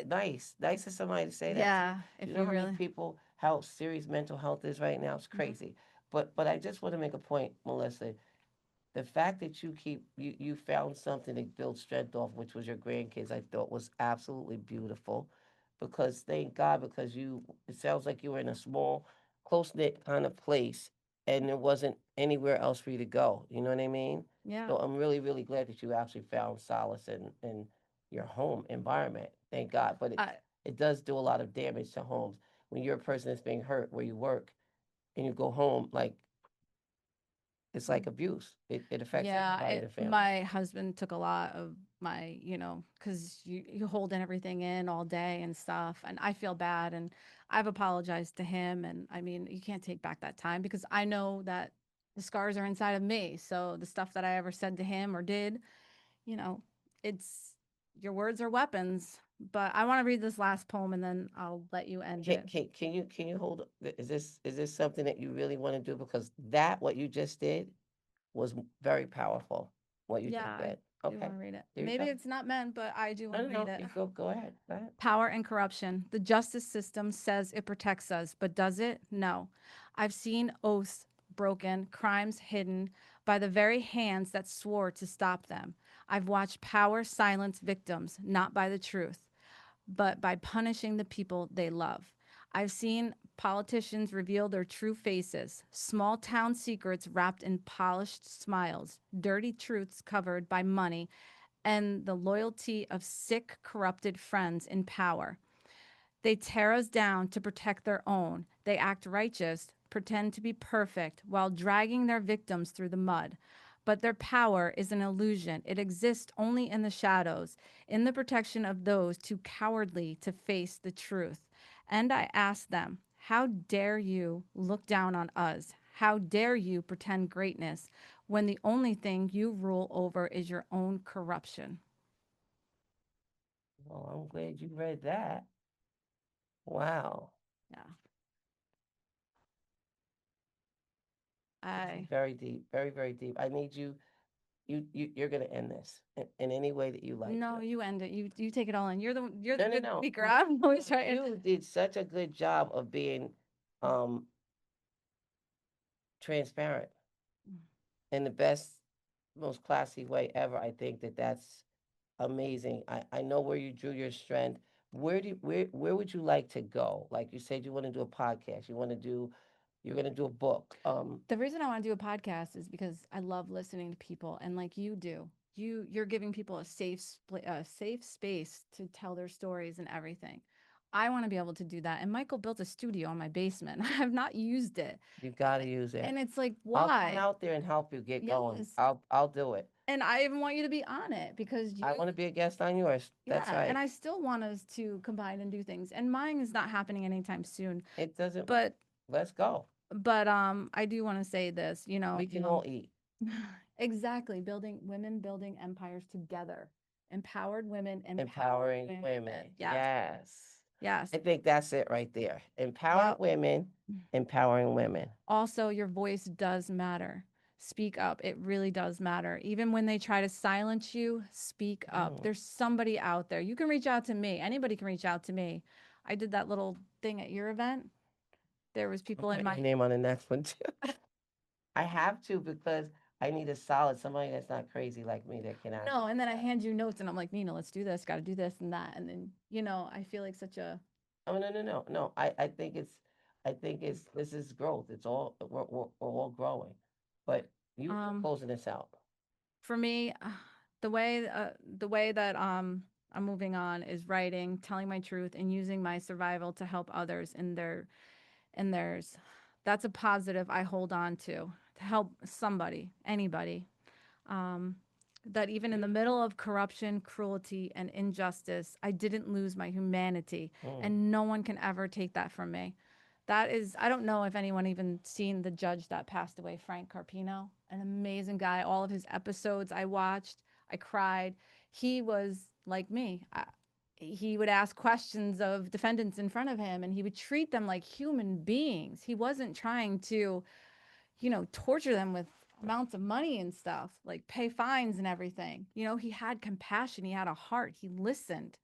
nice, nice of somebody to say that to you. yeah, Do you if know you how many really, people, how serious mental health is right now? It's mhm. crazy. But I just want to make a point, Melissa. The fact that you found something to build strength off, which was your grandkids, I thought was absolutely beautiful. Because thank God, because you it sounds like you were in a small, close knit kind of place, and there wasn't anywhere else for you to go. You know what I mean? Yeah. So I'm really really glad that you actually found solace in your home environment. Thank God, but I, it does do a lot of damage to homes when you're a person that's being hurt where you work and you go home like it's like abuse. It affects yeah, everybody in the family. my husband took a lot of my, because you holding everything in all day and stuff. And I feel bad. And I've apologized to him. And I mean, you can't take back that time because I know that the scars are inside of me. So the stuff that I ever said to him or did, you know, it's your words are weapons. But I want to read this last poem and then I'll let you end it. Can you hold? Is this something that you really want to do? Because that what you just did was very powerful. What you Yeah, just I did. do Okay, want to read it. there you Maybe go. it's not meant, but I do No, want no, to read no. it. You go ahead. Go ahead. Power and corruption. The justice system says it protects us, but does it? No. I've seen oaths broken, crimes hidden by the very hands that swore to stop them. I've watched power silence victims, not by the truth, but by punishing the people they love. I've seen politicians reveal their true faces, small town secrets wrapped in polished smiles, dirty truths covered by money, and the loyalty of sick, corrupted friends in power. They tear us down to protect their own. They act righteous, pretend to be perfect, while dragging their victims through the mud. But their power is an illusion. It exists only in the shadows, in the protection of those too cowardly to face the truth. And I ask them, how dare you look down on us? How dare you pretend greatness when the only thing you rule over is your own corruption? Well, I'm glad you read that. Wow, Yeah. this is I very deep. Very, very deep. I need you. You're gonna end this in any way that you like to. No, you end it. You take it all in. You're the No, no, good no. speaker. I'm always trying. You did such a good job of being um transparent in the best, most classy way ever. I think that that's amazing. I know where you drew your strength. Where would you like to go? Like you said, you want to do a podcast. You're gonna do a book. The reason I want to do a podcast is because I love listening to people, and like you do, you're giving people a safe space to tell their stories and everything. I want to be able to do that. And Michael built a studio in my basement. I have not used it, You gotta use it. and it's like, I'll come why? out there and help you get going. Yes. I'll do it. And I even want you to be on it because I want to be a guest on yours. That's yeah, and right. I still want us to combine and do things. And mine is not happening anytime soon, It doesn't. but Let's go. I do want to say this, We can all eat. exactly, building empires together. Empowered women, empowering Empowering women. women. Yes. Yes. Yes. I think that's it right there. Empowering Well, women, empowering women. also your voice does matter. Speak up. It really does matter. Even when they try to silence you, speak up. Mm, There's somebody out there. You can reach out to me. Anybody can reach out to me. I did that little thing at your event. There was I'll people in put my your name on the next one too. I have to because I need a solid somebody that's not crazy like me that can no, actually and do then I that. hand you notes and I'm like, Nina, let's do this, got to do this and that. And then, I feel like such a, Oh no, no, no, no. I think it's this is growth. It's all we're all growing. But you um, closing this out. for me, the way that I'm moving on is writing, telling my truth, and using my survival to help others in theirs. That's a positive I hold on to help somebody, anybody. um, that even in the Beautiful. middle of corruption, cruelty, and injustice, I didn't lose my humanity. Mm, And no one can ever take that from me. That is, I don't know if anyone even seen the judge that passed away, Frank Carpino, an amazing guy. All of his episodes I watched, I cried. He was like me. He would ask questions of defendants in front of him and he would treat them like human beings. He wasn't trying to torture them with amounts of money and stuff, like pay fines and everything. He had compassion, he had a heart, he listened.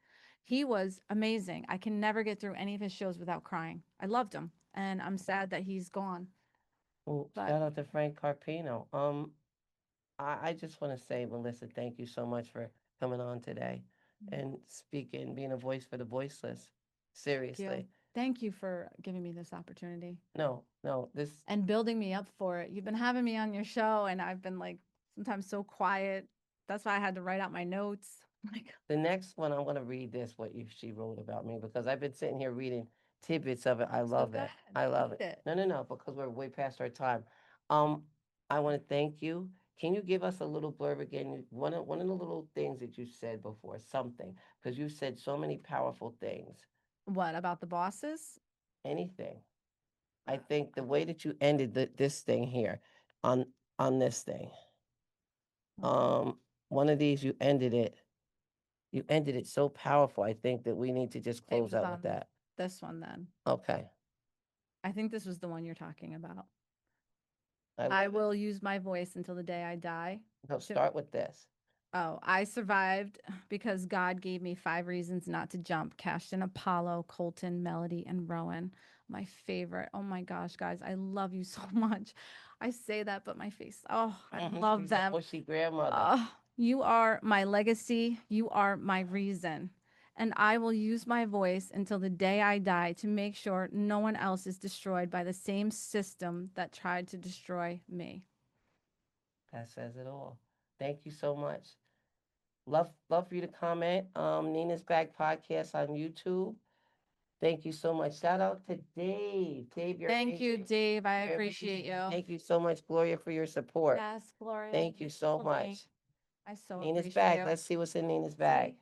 He was amazing. I can never get through any of his shows without crying. I loved him, and I'm sad that he's gone. well, But shout out to Frank Carpino. I just want to say, Melissa, thank you so much for coming on today and speaking, being a voice for the voiceless. thank you. Seriously. Thank you for giving me this opportunity No, no, this and building me up for it. You've been having me on your show, and I've been like sometimes so quiet. That's why I had to write out my notes. Like, the next one I'm going to read this what you she wrote about me because I've been sitting here reading tidbits of it. I so love go it. ahead, I love read it. it. No, no, no, because we're way past our time. Um, I want to thank you. Can you give us a little blurb again? One of the little things that you said before, something, because you said so many powerful things. What about the bosses? Anything. I think the way that you ended this thing here on on this thing. What? Um, one of these you ended it. You ended it so powerful. I think that we need to just It close was out with on that. this one then. Okay. I think this was the one you're talking about. I I will use my voice until the day I die. no, To start with this. Oh, I survived because God gave me 5 reasons not to jump. Cashton, Apollo, Colton, Melody, and Rowan. My favorite. Oh my gosh, guys, I love you so much. I say that, but my face. Oh, I love She's a them. mushy grandmother. You are my legacy. You are my reason. And I will use my voice until the day I die to make sure no one else is destroyed by the same system that tried to destroy me. That says it all. Thank you so much. Love for you to comment. Nina's Bag Podcast on YouTube. Thank you so much. Shout out to Dave. Dave, you're Thank you, amazing. Dave. I You're appreciate amazing. you. Thank you so much, Gloria, for your support. Yes, Gloria. Thank you so Queen. much. I so Nina's appreciate bag. you. Let's see what's in Nina's See? bag.